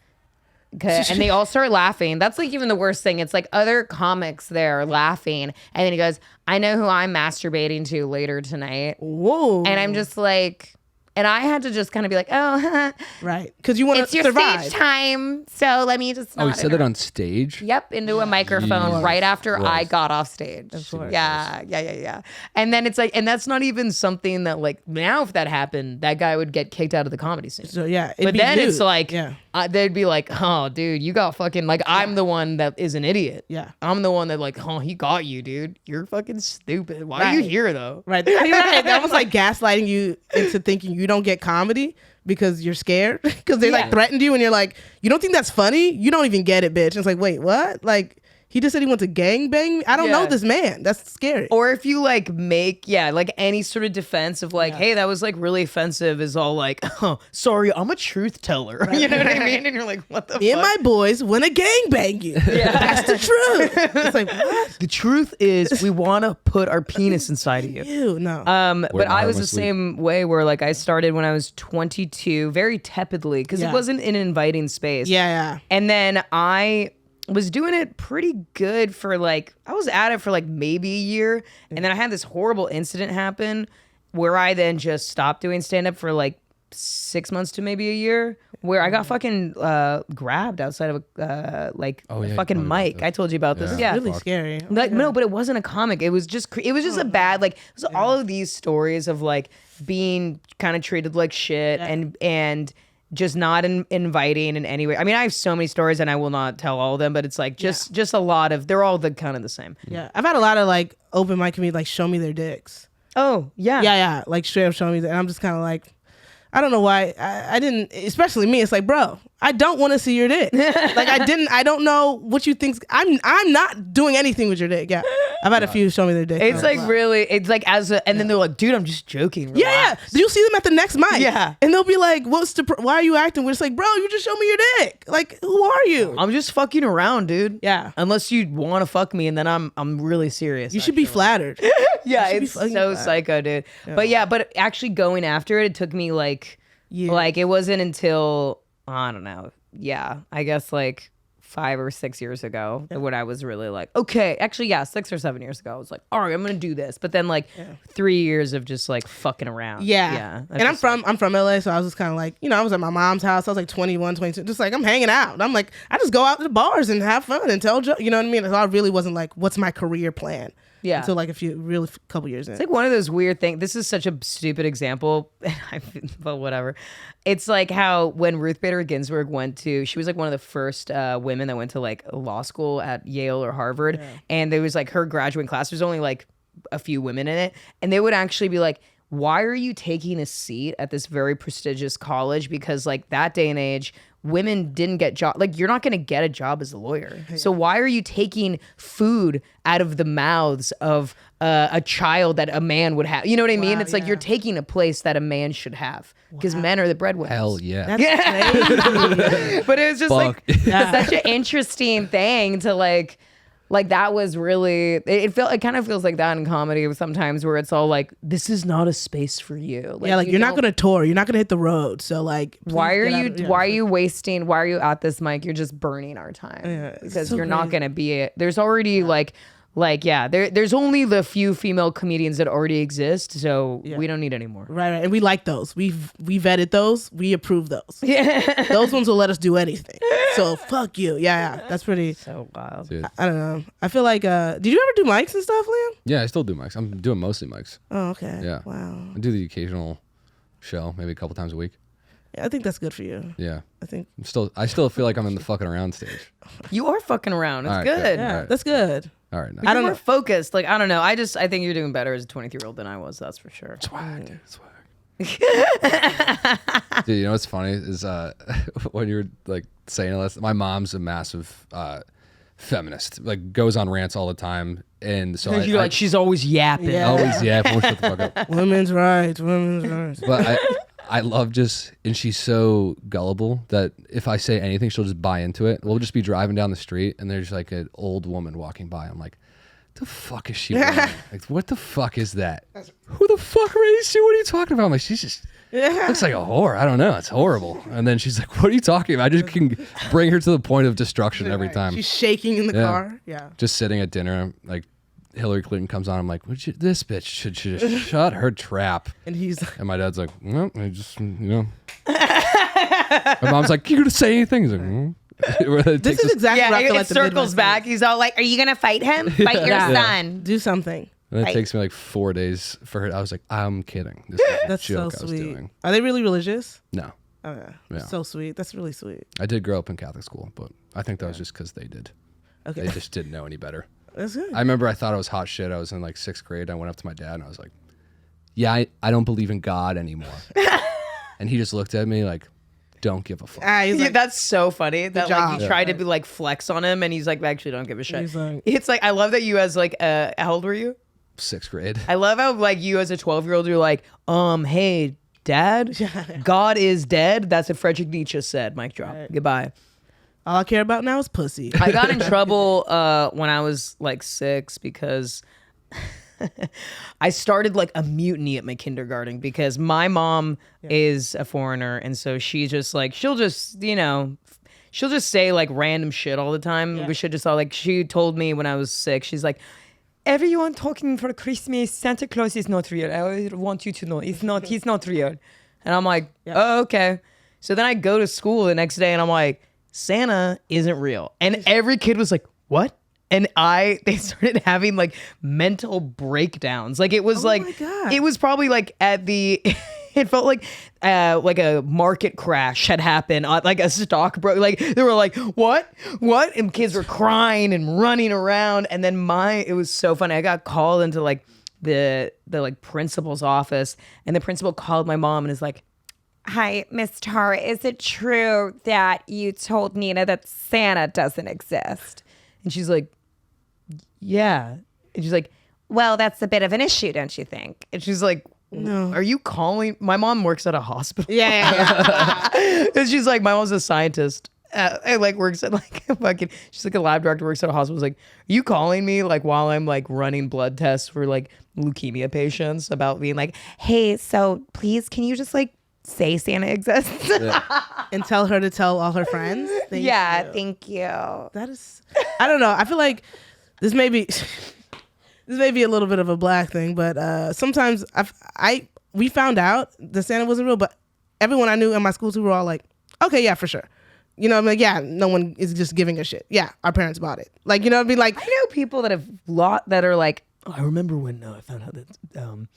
And they all start laughing. That's like even the worst thing. It's like other comics there are laughing, and then he goes, "I know who I'm masturbating to later tonight." Whoa. And I'm just like, and I had to just kind of be like, "Oh, right, because you want it's to your survive. stage time, so let me just." Oh, he not said that interrupt." on stage? Yep, into a microphone right after I got off stage. course. Yeah. And then it's like, and that's not even something that like now if that happened, that guy would get kicked out of the comedy scene. So yeah, it'd But be then it's nude. like, yeah, they'd be like, "Oh, dude, you got fucking like I'm the one that is an idiot. Yeah. I'm the one that like, oh, he got you, dude. You're fucking stupid. Why are you Right. here though?" right. You're right. They're almost like gaslighting you into thinking you don't get comedy because you're scared because they Yeah. like threatened you and you're like, you don't think that's funny? You don't even get it, bitch. And it's like, wait, what? Like he just said he wants to gang bang me. I don't know Yeah. this man. That's scary. Or if you like make, like any sort of defense of like, hey, that was like really offensive, is all like, oh, sorry, I'm a truth teller. You know what I mean? And you're like, what the Me and fuck? my boys want to gang bang you. That's the truth. It's like, what? The truth is, we want to put our penis inside of you. Ew, no. But my I heart was the must lead. same way where like I started when I was 22, very tepidly, because Yeah. it wasn't an inviting space. yeah. And then I was doing it pretty good for like, I was at it for like maybe a year. And then I had this horrible incident happen where I then just stopped doing stand up for like 6 months to maybe a year, where I got fucking grabbed outside of a Oh, yeah, a you fucking told me about mic. this. I told you about this. Yeah. Really scary. Oh Like my no, God. but it wasn't a comic. It was just a bad like. It was all of these stories of like being kind of treated like shit and just not inviting in any way. I mean, I have so many stories and I will not tell all of them, but it's like just a lot of. They're all the kind of the same. Yeah. I've had a lot of like open mic comedians like show me their dicks. Oh yeah, Yeah. Like straight up show me that. And I'm just kind of like, I don't know why I didn't, especially me. It's like, bro, I don't want to see your dick. Like I don't know what you think. I'm not doing anything with your dick. Yeah. I've had a few show me their dick. It's like really. It's like and then they're like, dude, I'm just joking. yeah. Relax. Do you see them at the next mic? Yeah. And they'll be like, why are you acting? We're just like, bro, you just show me your dick. Like, who are you? I'm just fucking around, dude. Yeah. Unless you want to fuck me, and then I'm really serious. You should be flattered. Yeah, should be it's fucking so glad. psycho, dude. But actually going after it took me like Years. like it wasn't until I don't know. Yeah, I guess like 5 or 6 years ago when I was really like, okay, actually, 6 or 7 years ago, I was like, all right, I'm gonna do this. But then like 3 years of just like fucking around. Yeah. That's And just, I'm from LA, so I was just kind of like, I was at my mom's house. I was like 21, 22, just like I'm hanging out. I'm like, I just go out to the bars and have fun and tell jokes. You know what I mean? So I really wasn't like, what's my career plan? Yeah. Until like a couple years in. It's like one of those weird things. This is such a stupid example, but whatever. It's like how when Ruth Bader Ginsburg she was like one of the first women that went to like law school at Yale or Harvard. And there was like her graduating class was only like a few women in it, and they would actually be like, why are you taking a seat at this very prestigious college? Because like that day and age, women didn't get job. Like you're not going to get a job as a lawyer. So why are you taking food out of the mouths of a child that a man would have? You know what I mean? It's like you're taking a place that a man should have because men are the breadwinners. Hell yeah. That's crazy. But it was just Fuck. like such an interesting thing to like that was really it kind of feels like that in comedy sometimes where it's all like, this is not a space for you. Like you're not gonna tour, you're not gonna hit the road. So like, why are you wasting, why are you at this mic? You're just burning our time because so you're not crazy. gonna be there's already there's only the few female comedians that already exist, so we don't need any more. Right, and we like those. We vetted those. We approve those. Yeah, those ones will let us do anything. So fuck you. Yeah, that's pretty. So wild. Dude. I don't know. I feel like. Did you ever do mics and stuff, Liam? Yeah, I still do mics. I'm doing mostly mics. Oh, okay. Yeah. Wow. I do the occasional show, maybe a couple times a week. Yeah, I think that's good for you. Yeah. I think. I still feel like I'm in the fucking around stage. You are fucking around. It's All right, good. Yeah, Alright. that's good. All right. You're more focused. Like, I don't know. I think you're doing better as a 23-year-old than I was. That's for sure. Swag, dude. Swag. Dude, you know what's funny is when you're like saying all this, my mom's a massive feminist, like goes on rants all the time, and so You're like, she's always yapping. Yeah. always won't shut the fuck up. Women's rights. Women's rights. But I love and she's so gullible that if I say anything, she'll just buy into it. We'll just be driving down the street and there's like an old woman walking by. I'm like, the fuck is she wearing? Like, what the fuck is that? Who the fuck raised you? What are you talking about? I'm like, she's just looks like a whore. I don't know. It's horrible. And then she's like, what are you talking about? I just can bring her to the point of destruction every time. She's shaking in the Yeah. car. Yeah. Just sitting at dinner, like Hillary Clinton comes on. I'm like, this bitch should shut her trap. And he's like, And my dad's like, no, I just, My mom's like, you gonna say anything? He's like, this is exactly Yeah, what I feel it like the circles Midwest back. He's all like, are you going to fight him? Fight your Yeah. son. do something. And it Right. takes me like 4 days for her. I was like, I'm kidding. This is a That's joke so I was sweet. doing. Are they really religious? No, Oh yeah. Yeah. So sweet. That's really sweet. I did grow up in Catholic school, but I think that was just because they did. Okay. They just didn't know any better. That's good. I remember I thought I was hot shit. I was in like 6th grade. I went up to my dad and I was like, yeah, I don't believe in God anymore. And he just looked at me like, don't give a fuck. He's like, That's so funny that like job. you tried to be like flex on him and he's like, I actually don't give a shit. He's like- It's like, I love that you as like, how old were you? 6th grade. I love how like you as a 12-year-old, you're like, hey, dad, God is dead. That's what Friedrich Nietzsche said. Mic drop. Goodbye. all I care about now is pussy. I got in trouble when I was like 6 because I started like a mutiny at my kindergarten because my mom is a foreigner. And so she just like, she'll just say like random shit all the time. We should just all like, she told me when I was 6, she's like, everyone talking for Christmas, Santa Claus is not real. I want you to know he's not real. And I'm like, oh, okay. So then I go to school the next day and I'm like, Santa isn't real. And every kid was like, what? And they started having like mental breakdowns. Like it was my like, God. it was probably like it felt like a market crash had happened, like a stock broke. Like they were like, what? And kids were crying and running around. And then it was so funny. I got called into like the like principal's office, and the principal called my mom and is like, Hi, Miss Tara. Is it true that you told Nina that Santa doesn't exist? and she's like, yeah. And she's like, Well, that's a bit of an issue, don't you think? and she's like, no. Are you calling? My mom works at a hospital. Yeah. And she's like, my mom's a scientist. And like works at like a fucking, she's like a lab director, works at a hospital. She's like, are you calling me like while I'm like running blood tests for like leukemia patients about being like, Hey, so please, can you just like say Santa exists? And tell her to tell all her friends. Thank Yeah, you. thank you. That is, I don't know. I feel like this may be a little bit of a black thing, but sometimes we found out that Santa wasn't real, but everyone I knew in my school too were all like, okay, yeah, for sure. You know, I'm like, yeah, no one is just giving a shit. Yeah, our parents bought it. Like, you know, I'd be like, I know people that are like, I remember when I found out that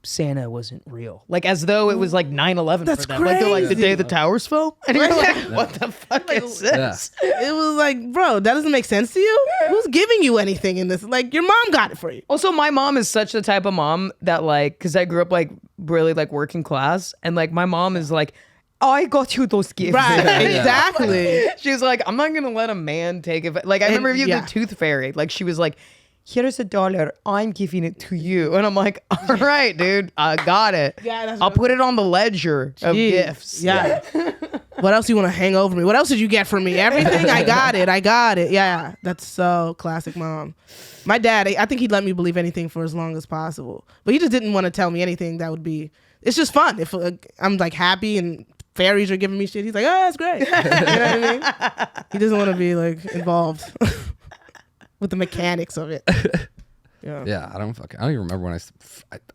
Santa wasn't real. Like as though it was like 9/11 That's for them. Like they're like the crazy. day the towers fell. And you're like, what the fuck is this? It was like, bro, that doesn't make sense to you. Who's giving you anything in this? Like your mom got it for you. Also, my mom is such the type of mom that like, because I grew up like really like working class, and like my mom is like, I got you those gifts. Right, exactly. She was like, I'm not gonna let a man take it. Like I remember you yeah. the tooth fairy. Like she was like, here's $1, I'm giving it to you. And I'm like, all right, dude, I got it. Yeah, that's I'll what- put it on the ledger of Jeez. gifts. Yeah. What else you want to hang over me? What else did you get from me? Everything. I got it. I got it. Yeah. That's so classic mom. My dad, I think he'd let me believe anything for as long as possible. But he just didn't want to tell me anything that would be, it's just fun. If I'm like happy and fairies are giving me shit, he's like, oh, that's great. You know what I mean? He doesn't want to be like involved with the mechanics of it. Yeah, I don't even remember when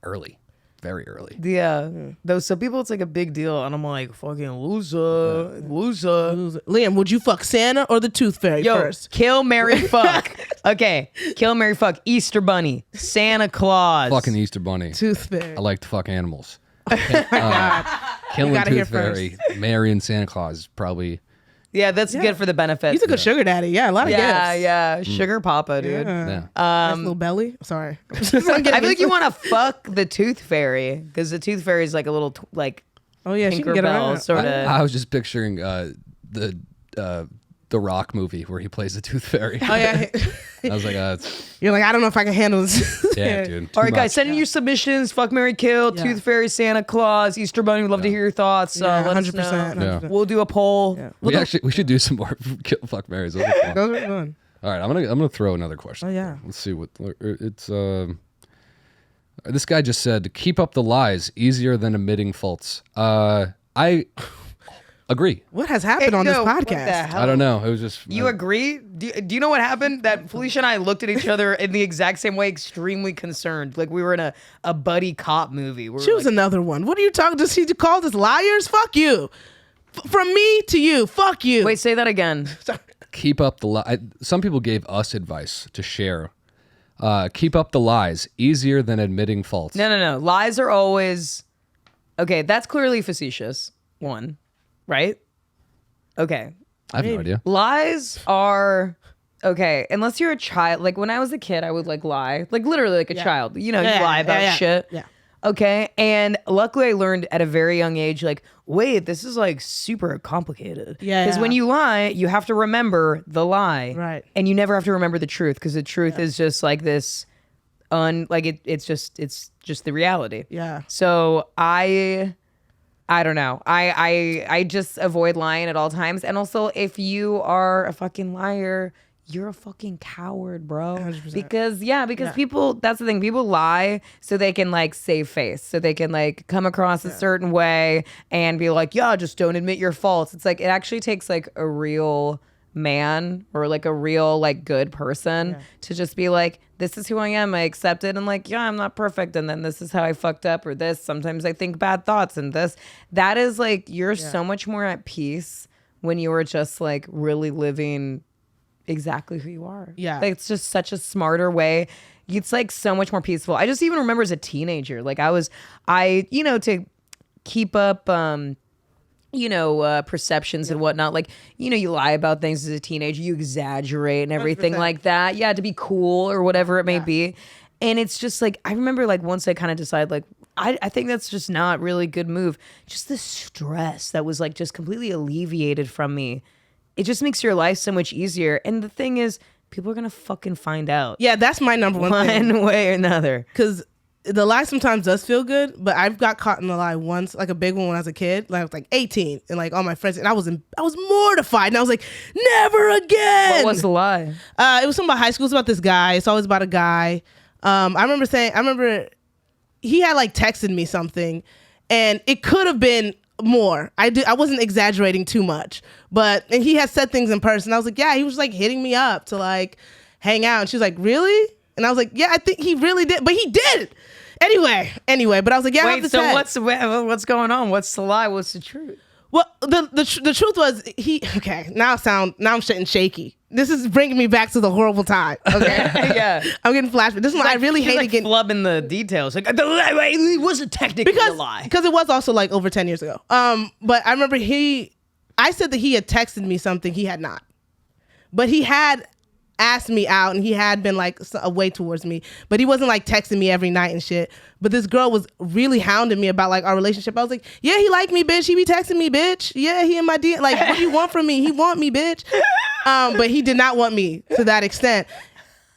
early, very early. Yeah. Though some people it's like a big deal. And I'm like, fucking loser. Liam, would you fuck Santa or the Tooth Fairy Yo, first? kill, marry, fuck. Okay. Kill, marry, fuck. Easter Bunny. Santa Claus. Fucking Easter Bunny. Tooth Fairy. I like to fuck animals. Killing gotta hear Tooth Fairy, marrying Santa Claus, probably. Yeah, that's good for the benefits. He's a good sugar daddy. Yeah, a lot of Yeah, gifts. yeah. Sugar Papa, dude. Yeah. Nice little belly. Sorry. I feel like you want to fuck the Tooth Fairy because the Tooth Fairy is like a little like Oh yeah, she can get Tinkerbell around. sort of. I was just picturing the Rock movie where he plays the Tooth Fairy. Oh yeah. I was like, it's, You're like, I don't know if I can handle this. yeah, dude. All right, too guys, much. send in your submissions. Fuck, Mary, Kill, Yeah. Tooth Fairy, Santa Claus, Easter Bunny. We'd love to hear your thoughts. Yeah, Let us 100%. know. Yeah. We'll do a poll. Yeah. We should do some more kill fuck marries. Those are fun. Those are fun. All right, I'm gonna throw another question. Oh, yeah. Let's see what it's. This guy just said, "Keep up the lies. Easier than admitting faults." I agree. What has happened on this Yo, what the podcast? hell? I don't know. It was just You agree? Do you know what happened? That Felicia and I looked at each other in the exact same way, extremely concerned. Like we were in a buddy cop movie. We were Choose like, another one. What are you talking? Does he call us liars? Fuck you. From me to you. Fuck you. Wait, say that again. keep up the lie. Some people gave us advice to share. Keep up the lies. Easier than admitting faults. No. Lies are always okay. That's clearly facetious. One, right? Okay. I have no idea. Lies are okay unless you're a child. Like when I was a kid, I would like lie, like literally like a child. You know, you lie about shit. Yeah. Okay. And luckily, I learned at a very young age, like, wait, this is like super complicated. Yeah, Because when yeah. you lie, you have to remember the lie. Right. And you never have to remember the truth because the truth is just like this, it's just the reality. Yeah. So I don't know. I just avoid lying at all times. And also, if you are a fucking liar, you're a fucking coward, bro. 100%. Because people, that's the thing. People lie so they can like save face, so they can like come across a certain way and be like, yeah, just don't admit your faults. It's like, it actually takes like a real man or like a real like good person to just be like, this is who I am, I accept it, and like, yeah, I'm not perfect, and then this is how I fucked up, or this, sometimes I think bad thoughts, and this, that is like, you're so much more at peace when you are just like really living exactly who you are. Yeah. Like, it's just such a smarter way. It's like so much more peaceful. I just even remember as a teenager, like to keep up perceptions and whatnot. Like, you lie about things as a teenager, you exaggerate and everything 100%. like that. Yeah, to be cool or whatever it may be. And it's just like, I remember like once I kind of decided like, I think that's just not really a good move. Just the stress that was like just completely alleviated from me. It just makes your life so much easier. And the thing is, people are going to fucking find out. Yeah, that's my number one thing. One way or another. Because the lie sometimes does feel good, but I've got caught in a lie once, like a big one when I was a kid. Like I was like 18, and like all my friends, and I was mortified, and I was like, never again. What was the lie? It was something about high school. It's about this guy. It's always about a guy. I remember he had like texted me something, and it could have been more. I wasn't exaggerating too much, and he had said things in person. I was like, yeah, he was like hitting me up to like hang out, and she was like, really? And I was like, yeah, I think he really did, but he did. Anyway, but I was like, yeah, I have Wait, the so text. what's going on? What's the lie? What's the truth? Well, the truth was okay. Now I'm getting shaky. This is bringing me back to the horrible time. Okay, Yeah. I'm getting flashbacks. This is why I really She's hated like getting flubbing the details. Like it wasn't technically a lie. because it was also like over 10 years ago. But I remember I said that he had texted me something he had not, but he had asked me out and he had been like a way towards me, but he wasn't like texting me every night and shit. But this girl was really hounding me about like our relationship. I was like, yeah, he liked me, bitch. He be texting me, bitch. Yeah, he in my DM. Like, what do you want from me? He want me, bitch. But he did not want me to that extent.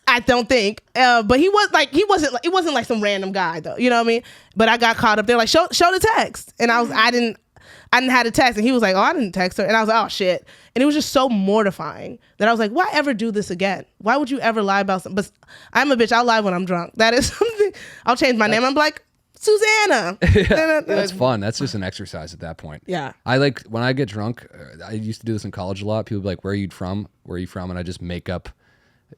I don't think. But it wasn't like some random guy though. You know what I mean? But I got caught up there like, show the text. And I didn't have a text. And he was like, oh, I didn't text her. And I was like, oh shit. And it was just so mortifying that I was like, why ever do this again? Why would you ever lie about something? But I'm a bitch. I'll lie when I'm drunk. That is something. I'll change my name. I'm like, Susanna. That's fun. That's just an exercise at that point. Yeah. I like when I get drunk. I used to do this in college a lot. People would be like, "Where are you from? Where are you from?" And I just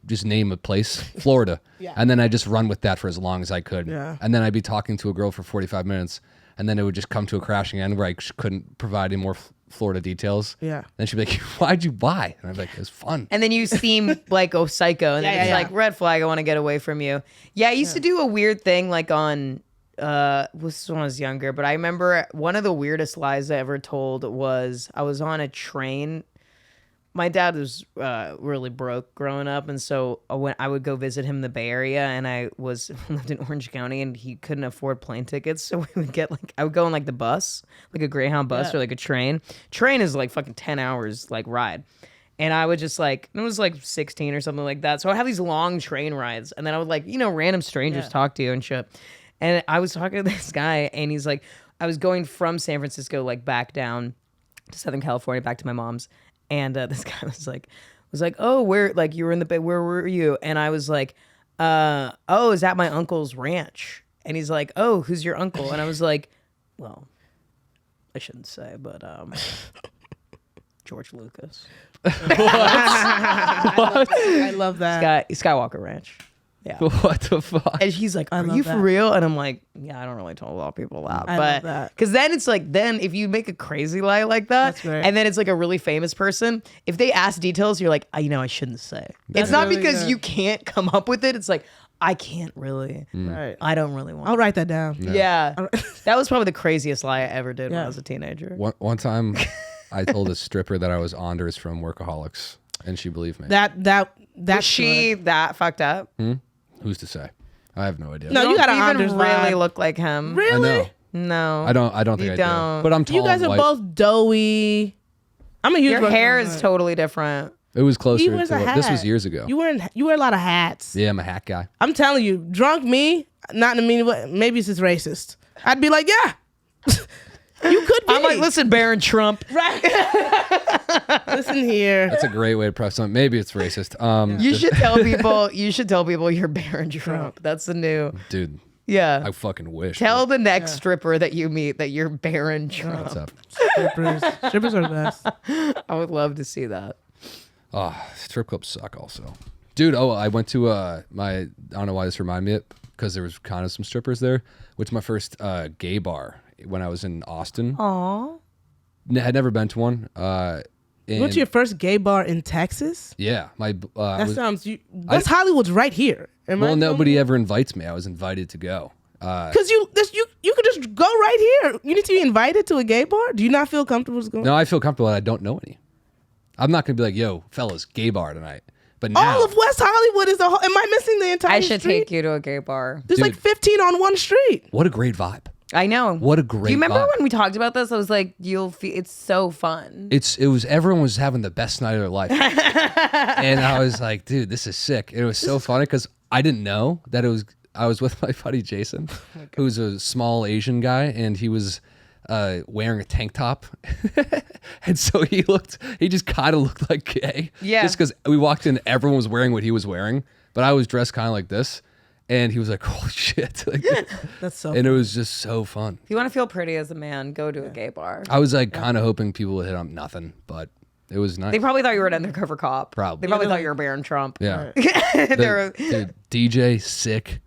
just name a place, Florida, Yeah. and then I just run with that for as long as I could. Yeah. And then I'd be talking to a girl for 45 minutes, and then it would just come to a crashing end where I couldn't provide any more Florida details. Yeah. Then she'd be like, "Why'd you lie?" And I'd be like, "It was fun." And then you seem like a psycho, and then Yeah, it's yeah, like yeah. red flag. I want to get away from you. Yeah, I used to do a weird thing like on. This was when I was younger, but I remember one of the weirdest lies I ever told was I was on a train. My dad was really broke growing up, and so when I would go visit him in the Bay Area, and I lived in Orange County, and he couldn't afford plane tickets, so we would get I would go on like the bus, like a Greyhound bus or like a train. Train is like fucking 10 hours like ride. And I would just it was like 16 or something like that. So I have these long train rides, and then I would random strangers talk to you and shit. And I was talking to this guy, and he's like, I was going from San Francisco back down to Southern California, back to my mom's, and this guy was like, oh, where you were in the Bay, where were you? And I was like, oh, is that my uncle's ranch? And he's like, oh, who's your uncle? And I was like, well, I shouldn't say, but George Lucas. I love that. Skywalker Ranch. Yeah. What the fuck? And he's like, are love you that. for real? And I'm like, yeah, I don't really tell a lot of people that. I but love that. because then it's then if you make a crazy lie like that, That's great. and then it's like a really famous person, if they ask details, you're like, I shouldn't say. It's not really because good. you can't come up with it. It's like, I can't really. Right. I don't really want I'll write that down. Yeah. That was probably the craziest lie I ever did when I Yeah. was a teenager. One time, I told a stripper that I was Anders from Workaholics, and she believed me. That's Was she that fucked up? Who's to say? I have no idea. No, you got an even Anders really vibe. look like him. I Really? know. No. I don't think You I don't. do. But I'm tall. You guys and are white. both doughy. I'm a huge Your Russell hair fan. is totally different. It was He closer wears to a what, this was hat. years ago. You wear a lot of hats. Yeah, I'm a hat guy. I'm telling you, drunk me, not in a mean way. Maybe it's just racist. I'd be like, yeah, you could be. I'm like, listen, Baron Trump. Listen here. That's a great way to press something. Maybe it's racist. You should tell people. You should tell people you're Baron Trump. That's the new. Dude, Yeah. I fucking wish. Tell the next stripper that you meet that you're Baron Trump. What's up? Strippers are the best. I would love to see that. Oh, strip clubs suck also. Dude, I went to I don't know why this reminded me of it, because there was kind of some strippers there. Went to my first gay bar when I was in Austin. Aw. Had never been to one. You went to your first gay bar in Texas? Yeah, my That sounds. West Hollywood's right here. well, nobody ever invites me. I was invited to go. Because you could just go right here. You need to be invited to a gay bar. Do you not feel comfortable just going? No, I feel comfortable. I don't know any. I'm not gonna be like, yo, fellas, gay bar tonight. But now, All of West Hollywood is a whole. Am I missing the entire I should street? take you to a gay bar. There's like Dude. 15 on one street. what a great vibe. I know. What a great Do you remember vibe. when we talked about this? I was like, you'll feel it's so fun. Everyone was having the best night of their life. And I was like, dude, this is sick. It was so funny because I didn't know that I was with my buddy Jason, who's a small Asian guy, and he was wearing a tank top. And so he just kind of looked like gay. Yeah. Just because we walked in, everyone was wearing what he was wearing, but I was dressed kind of like this. And he was like, holy shit. Like, That's so. and it was just so fun. If you want to feel pretty as a man, go to a gay bar. I was like kind of hoping people would hit on nothing, but it was nice. They probably thought you were an undercover cop. Probably. They probably thought you were Baron Trump. Yeah. They're- Dude, DJ, sick.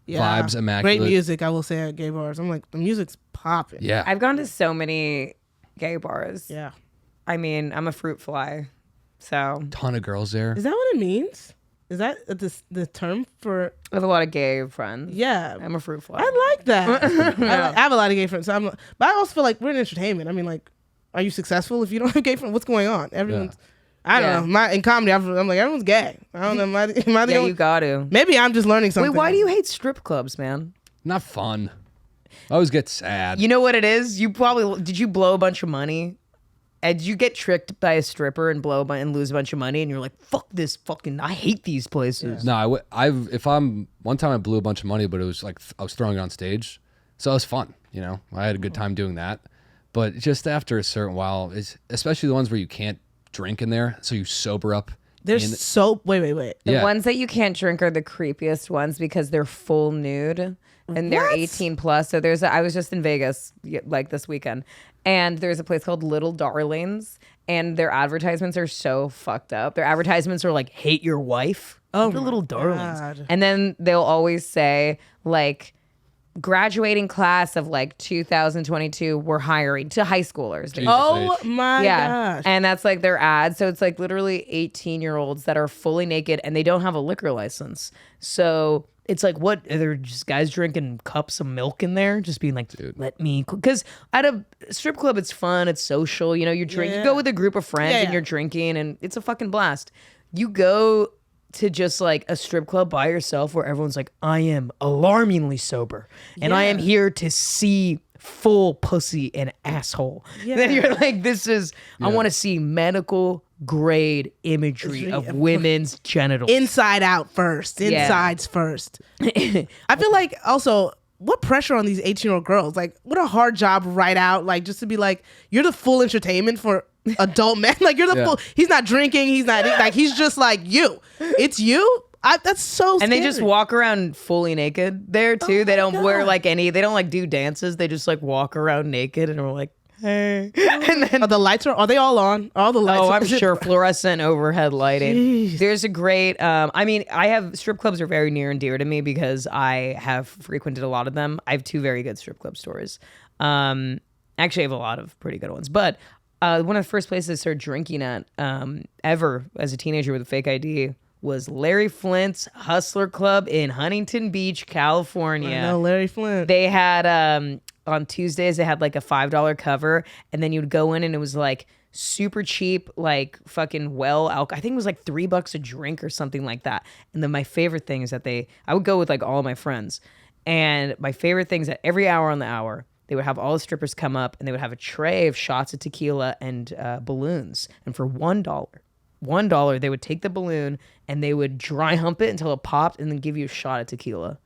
Vibes immaculate. Great music, I will say, at gay bars. I'm like, the music's popping. Yeah. I've gone to so many gay bars. Yeah. I mean, I'm a fruit fly, so Ton of girls there. Is that what it means? Is that the term for? I have a lot of gay friends. Yeah. I'm a fruit fly. I like that. I have a lot of gay friends. But I also feel like we're in entertainment. I mean, like, are you successful if you don't have gay friends? What's going on? Everyone's. I don't know. In comedy, I'm like, everyone's gay. I don't know. Am I the Yeah, only? you got to. Maybe I'm just learning something. Wait, why do you hate strip clubs, man? Not fun. I always get sad. You know what it is? Did you blow a bunch of money? And did you get tricked by a stripper and lose a bunch of money? And you're like, fuck this fucking, I hate these places. No, one time I blew a bunch of money, but it was like I was throwing it on stage, so it was fun. You know, I had a good time doing that. But just after a certain while, especially the ones where you can't drink in there, so you sober up. There's so wait. The Yeah. ones that you can't drink are the creepiest ones because they're full nude and they're 18 plus. So I was just in Vegas like this weekend, and there's a place called Little Darlings, and their advertisements are so fucked up. Their advertisements are like, hate your wife. Oh, the little darlings. God. And then they'll always say like, graduating class of like 2022, we're hiring to high schoolers. They- Oh my gosh. And that's like their ad. So it's like literally 18-year-olds that are fully naked and they don't have a liquor license. So it's like, what? Are there just guys drinking cups of milk in there? Just being like, let me. Because at a strip club, it's fun, it's social. You know, you drink, you go with a group of friends and you're drinking and it's a fucking blast. You go to just like a strip club by yourself where everyone's like, I am alarmingly sober and I am here to see full pussy and asshole. Then you're like, I want to see medical grade imagery of women's genitals. Inside out first. Insides first. I feel like also, what pressure on these 18-year-old girls? Like, what a hard job right out. Like, just to be like, you're the full entertainment for adult men. Like, you're the full. He's not drinking. He's not like. He's just like you. It's you. That's so. And scary. they just walk around fully naked there too. They don't wear like they don't like do dances. They just like walk around naked and we're like, hey. And then Are the lights are they all on? All the lights. oh, are, I'm sure fluorescent overhead lighting. Jeez. There's a great. I mean, strip clubs are very near and dear to me because I have frequented a lot of them. I have two very good strip club stories. Actually, I have a lot of pretty good ones, but. One of the first places I started drinking at ever as a teenager with a fake ID was Larry Flint's Hustler Club in Huntington Beach, California. No, Larry Flint. They had on Tuesdays they had like a $5 cover, and then you'd go in and it was like super cheap, like fucking alcohol. I think it was like $3 a drink or something like that. And then my favorite thing is that I would go with like all of my friends, and my favorite thing is that every hour on the hour they would have all the strippers come up and they would have a tray of shots of tequila and balloons. And for $1 they would take the balloon and they would dry hump it until it popped and then give you a shot of tequila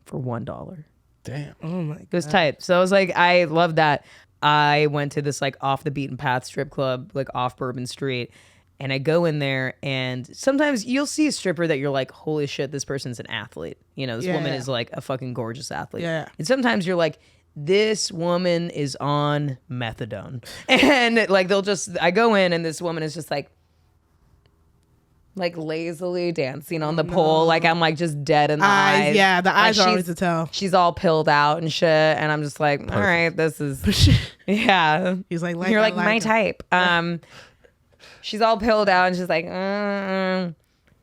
for $1. Damn. Oh my It was tight. So I was like, I love that. I went to this like off the beaten path strip club, like off Bourbon Street. And I go in there and sometimes you'll see a stripper that you're like, holy shit, this person's an athlete. You know, this woman is like a fucking gorgeous athlete. Yeah. And sometimes you're like, this woman is on methadone. And like I go in and this woman is just like lazily dancing on the pole. Like I'm like just dead in the eyes. Yeah, the eyes Like, are always to tell. She's all pilled out and shit. And I'm just like, all right, this is, yeah. He's like You're like I my that. type. She's all pilled out and she's like,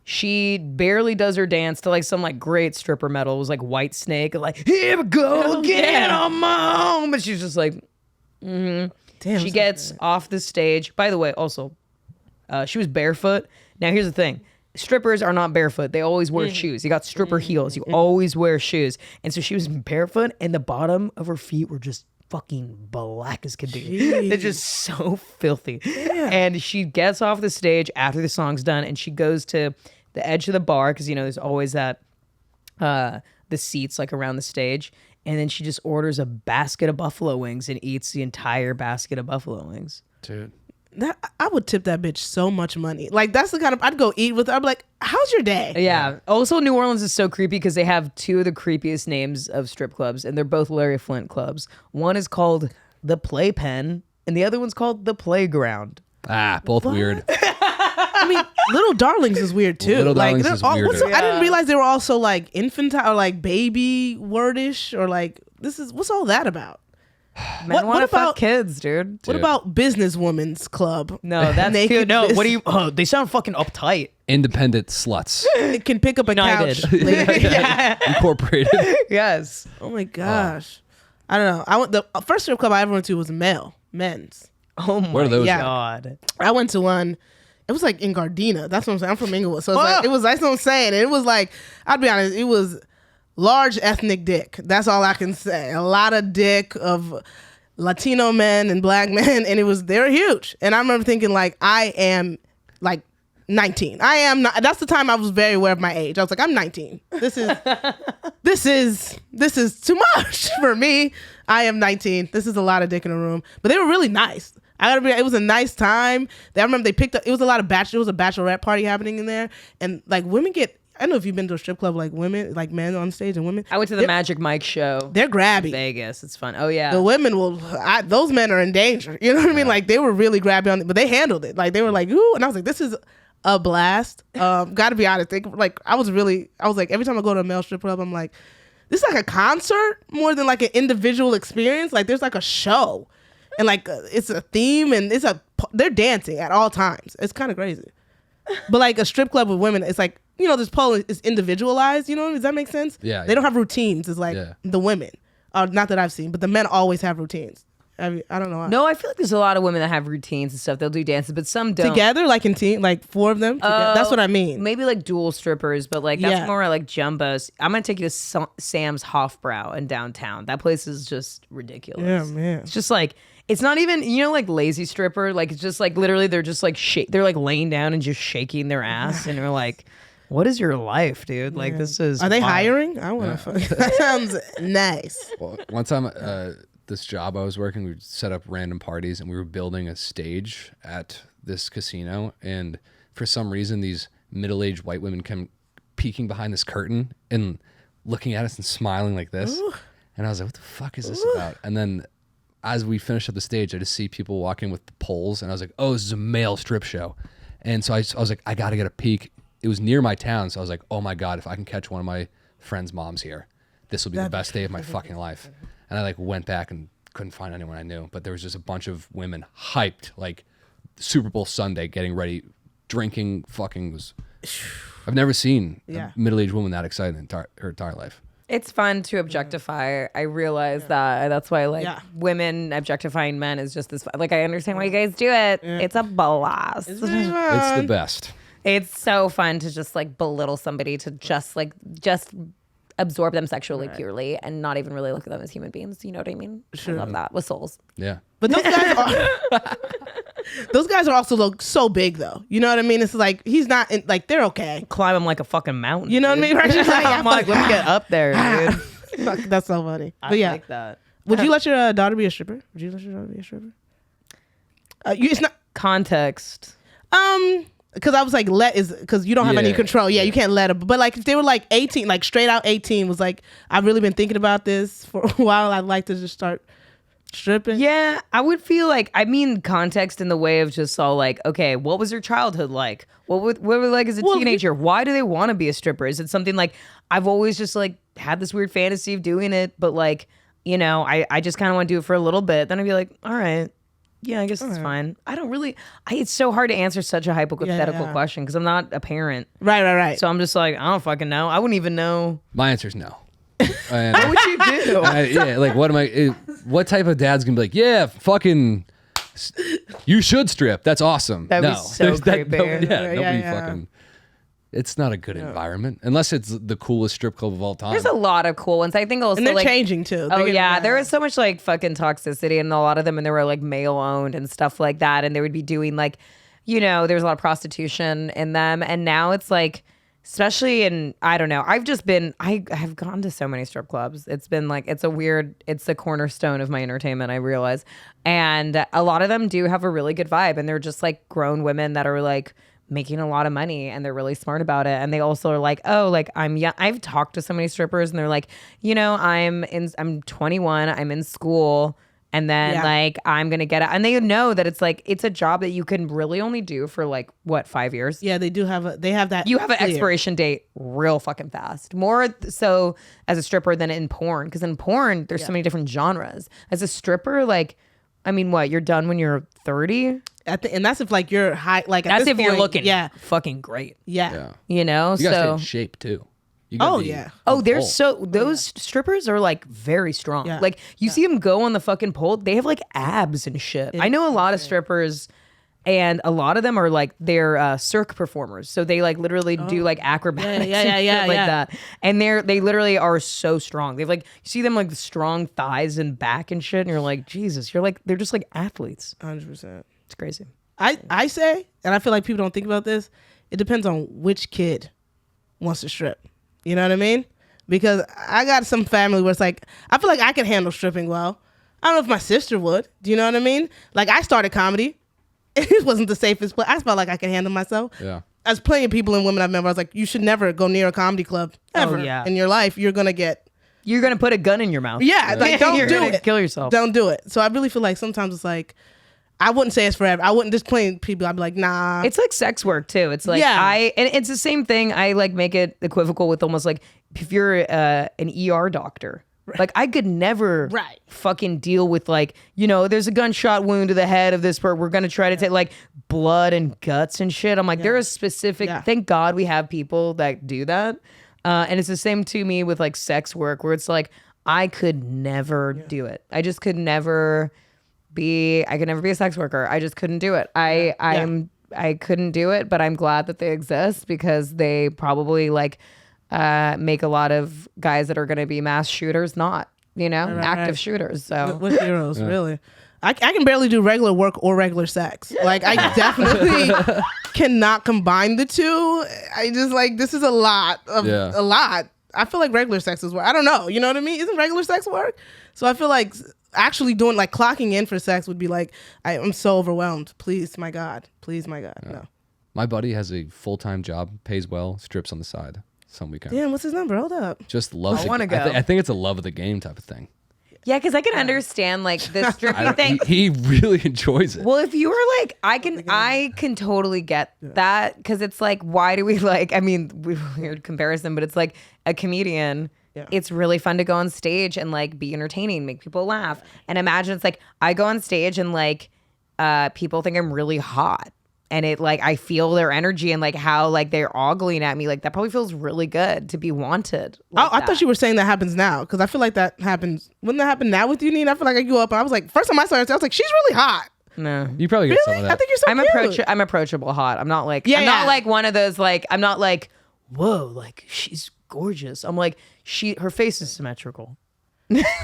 She barely does her dance to like some like great stripper metal. It was like White Snake, like here we go again on my own. But she's just like, Damn, she gets off the stage. By the way, also, she was barefoot. Now here's the thing: strippers are not barefoot. They always wear shoes. You got stripper heels. You always wear shoes. And so she was barefoot, and the bottom of her feet were just fucking black as could be. They're just so filthy. And she gets off the stage after the song's done, and she goes to the edge of the bar because you know there's always that the seats like around the stage, and then she just orders a basket of buffalo wings and eats the entire basket of buffalo wings. Dude. That I would tip that bitch so much money. Like that's the kind of I'd go eat with her. I'd be like, how's your day? Yeah. Also, New Orleans is so creepy because they have two of the creepiest names of strip clubs, and they're both Larry Flint clubs. One is called the Playpen, and the other one's called the Playground. Both weird. I mean, Little Darlings is weird too. Little like, Darlings they're is all, weirder. I didn't realize they were also like infantile or like baby wordish or like what's all that about? Men want to fuck about- kids, dude. What Dude. about businesswomen's club? No, that's Naked cute. No, business- what do you? Oh, they sound fucking uptight. Independent sluts. It can pick up a United. couch. later. Incorporated. Yes. Oh my gosh. I don't know. I went the first strip club I ever went to was men's. Oh my What are those? Yeah. god. I went to one. It was like in Gardena. That's what I'm saying. I'm from Inglewood, so it's like, it was. That's what I'm saying. And it was like, I'll be honest, it was large ethnic dick. That's all I can say. A lot of dick of Latino men and black men, and they were huge. And I remember thinking like, I am like 19. I am not. That's the time I was very aware of my age. I was like, I'm 19. This is too much for me. I am 19. This is a lot of dick in a room. But they were really nice. I gotta be. It was a nice time. I remember they picked up. It was a lot of It was a bachelorette party happening in there, and like women get. I don't know if you've been to a strip club, like women, like men on stage and women. I went to the Magic Mike show. They're grabby. Vegas. It's fun. Oh yeah. The women will. Those men are in danger. You know what I mean? Like they were really grabby on it, but they handled it. Like they were like, ooh, and I was like, this is a blast. Gotta be honest. I was like, every time I go to a male strip club, I'm like, this is like a concert more than like an individual experience. Like there's like a show, and like it's a theme, and they're dancing at all times. It's kind of crazy. But like a strip club with women, it's like, you know, this pole is individualized. You know, does that make sense? Yeah, They don't have routines. It's like Yeah. the women. Not that I've seen, but the men always have routines. I mean, I don't know. No, I feel like there's a lot of women that have routines and stuff. They'll do dances, but some don't. Together, like in team, like 4 of them. Together. That's what I mean. Maybe like dual strippers, but like that's Yeah. more like jumbos. I'm gonna take you to Sam's Hofbrau in downtown. That place is just ridiculous. Yeah, man. It's just like it's not even, you know, like lazy stripper. Like it's just like literally they're just like they're like laying down and just shaking their ass, and you're like, what is your life, dude? Like this is. Are they wild. hiring? I want to fuck. That sounds nice. Well, one time, this job I was working, we set up random parties and we were building a stage at this casino. And for some reason, these middle-aged white women come peeking behind this curtain and looking at us and smiling like this. And I was like, what the fuck is this about? And then as we finished up the stage, I just see people walking with the poles. And I was like, oh, this is a male strip show. And so I was like, I got to get a peek. It was near my town. So I was like, oh my God, if I can catch one of my friend's moms here, this will be the best day of my fucking life. And I like went back and couldn't find anyone I knew, but there was just a bunch of women hyped, like Super Bowl Sunday, getting ready, drinking, fucking I've never seen Yeah. a middle-aged woman that excited in her entire life. It's fun to objectify. I realize that. That's why, like, Yeah. women objectifying men is just this. Like, I understand why you guys do it. It's a blast. It's the best. It's so fun to just like belittle somebody, to just absorb them sexually purely and not even really look at them as human beings. You know what I mean? I love that with souls. Yeah. But those guys are also so big though. You know what I mean? It's like he's not like they're okay. Climb them like a fucking mountain. You know what I mean? Right? Just like, I'm like, let me get up there, dude. Fuck, that's so funny. But I yeah, like that. would you let your daughter be a stripper? Would you let your daughter be a stripper? It's not Context. because I was like because you don't have any Yeah, control. Yeah, you can't let them. But like if they were like 18, like straight out 18, was like I've really been thinking about this for a while. I'd like to just start stripping. Yeah, I would feel like, I mean, context in the way of just all like, okay, what was your childhood like? What were they like as a teenager? Why do they want to be a stripper? Is it something like, I've always just like had this weird fantasy of doing it, but like, you know, I just kind of want to do it for a little bit. Then I'd be like, all right. Yeah, I guess it's fine. I don't really. It's so hard to answer such a hypothetical Yeah. question because I'm not a parent. Right. So I'm just like, I don't fucking know. I wouldn't even know. My answer is no. And What would you do? yeah, like what type of dad's gonna be like, yeah, fucking, you should strip. That's awesome. That'd be no, so There's creepy. nobody Yeah. fucking. It's not a good environment unless it's the coolest strip club of all time. There's a lot of cool ones. I think also And they're like, changing too. They're Oh getting- yeah, there was so much like fucking toxicity in a lot of them, and they were like male owned and stuff like that, and they would be doing like, you know, there's a lot of prostitution in them, and now it's like, especially in, I don't know, I have gone to so many strip clubs. It's been like, it's the cornerstone of my entertainment, I realize, and a lot of them do have a really good vibe, and they're just like grown women that are like making a lot of money, and they're really smart about it, and they also are like, oh, like I'm young. I've talked to so many strippers, and they're like, you know, I'm 21, I'm in school, and then Yeah. like I'm gonna get it. And they know that it's like it's a job that you can really only do for like what 5 years. Yeah, they do have they have that. You have an clear. expiration date real fucking fast. More so as a stripper than in porn, because in porn there's so many different genres. As a stripper, like, I mean, what, you're done when you're 30? And that's if like you're high. Like at That's this if you're point, looking Yeah, fucking great. yeah. Yeah. You know, You gotta stay so in shape too. You gotta Oh, be yeah. oh, they're full. so those strippers are like very strong. Yeah. Like you see them go on the fucking pole, they have like abs and shit. I know a lot of strippers, and a lot of them are like they're cirque performers. So they like literally do like acrobatics Yeah, and shit yeah, like yeah. that. And they literally are so strong. They've like you see them like strong thighs and back and shit, and you're like, Jesus, you're like they're just like athletes. 100%. It's crazy. I say, and I feel like people don't think about this. It depends on which kid wants to strip. You know what I mean? Because I got some family where it's like I feel like I can handle stripping well. I don't know if my sister would. Do you know what I mean? Like I started comedy. It wasn't the safest place. I felt like I could handle myself. Yeah. As plenty of people and women I've met, I was like, you should never go near a comedy club ever yeah. in your life. You're gonna get You're gonna put a gun in your mouth. yeah. Like don't You're do gonna it. kill yourself. Don't do it. So I really feel like sometimes it's like I wouldn't say it's forever. I wouldn't just plain people. I'd be like, nah. It's like sex work too. It's like Yeah. and it's the same thing. I like make it equivocal with almost like if you're an ER doctor. Like I could never Right. fucking deal with like, you know, there's a gunshot wound to the head of this person. We're gonna try to take like blood and guts and shit. I'm like, there is specific. Yeah. Thank God we have people that do that. And it's the same to me with like sex work, where it's like I could never do it. I just could never be. I could never be a sex worker. I just couldn't do it. I couldn't do it, but I'm glad that they exist because they probably like make a lot of guys that are going to be mass shooters not, you know, active right. shooters. So With heroes, really. I can barely do regular work or regular sex. Like I definitely cannot combine the two. I just like this is a lot of Yeah. a lot. I feel like regular sex is work. I don't know. You know what I mean? Isn't regular sex work? So I feel like actually doing like clocking in for sex would be like I'm so overwhelmed. Please, my God. Please, my God. No. My buddy has a full-time job, pays well, strips on the side some weekend. Damn, what's his number? Hold up. Just loves it. wanna go. I think it's a love of the game type of thing. yeah, because I can understand like the stripping thing. He really enjoys it. Well, if you were like, I can totally get that because it's like, why do we like? I mean, weird comparison, but it's like a comedian. Yeah. It's really fun to go on stage and like be entertaining, make people laugh. And imagine it's like I go on stage and like people think I'm really hot. And it like I feel their energy and like how like they're ogling at me. Like that probably feels really good to be wanted. Like I thought you were saying that happens now because I feel like that happens. Wouldn't that happen now with you, Nina? I feel like I grew up and I was like, first time I saw her, I was like, she's really hot. no. You probably get some Really? of that. I think you're so cute. I'm approachable hot. I'm not like Yeah, I'm yeah. not like one of those like I'm not like whoa like she's gorgeous. I'm like her face is symmetrical.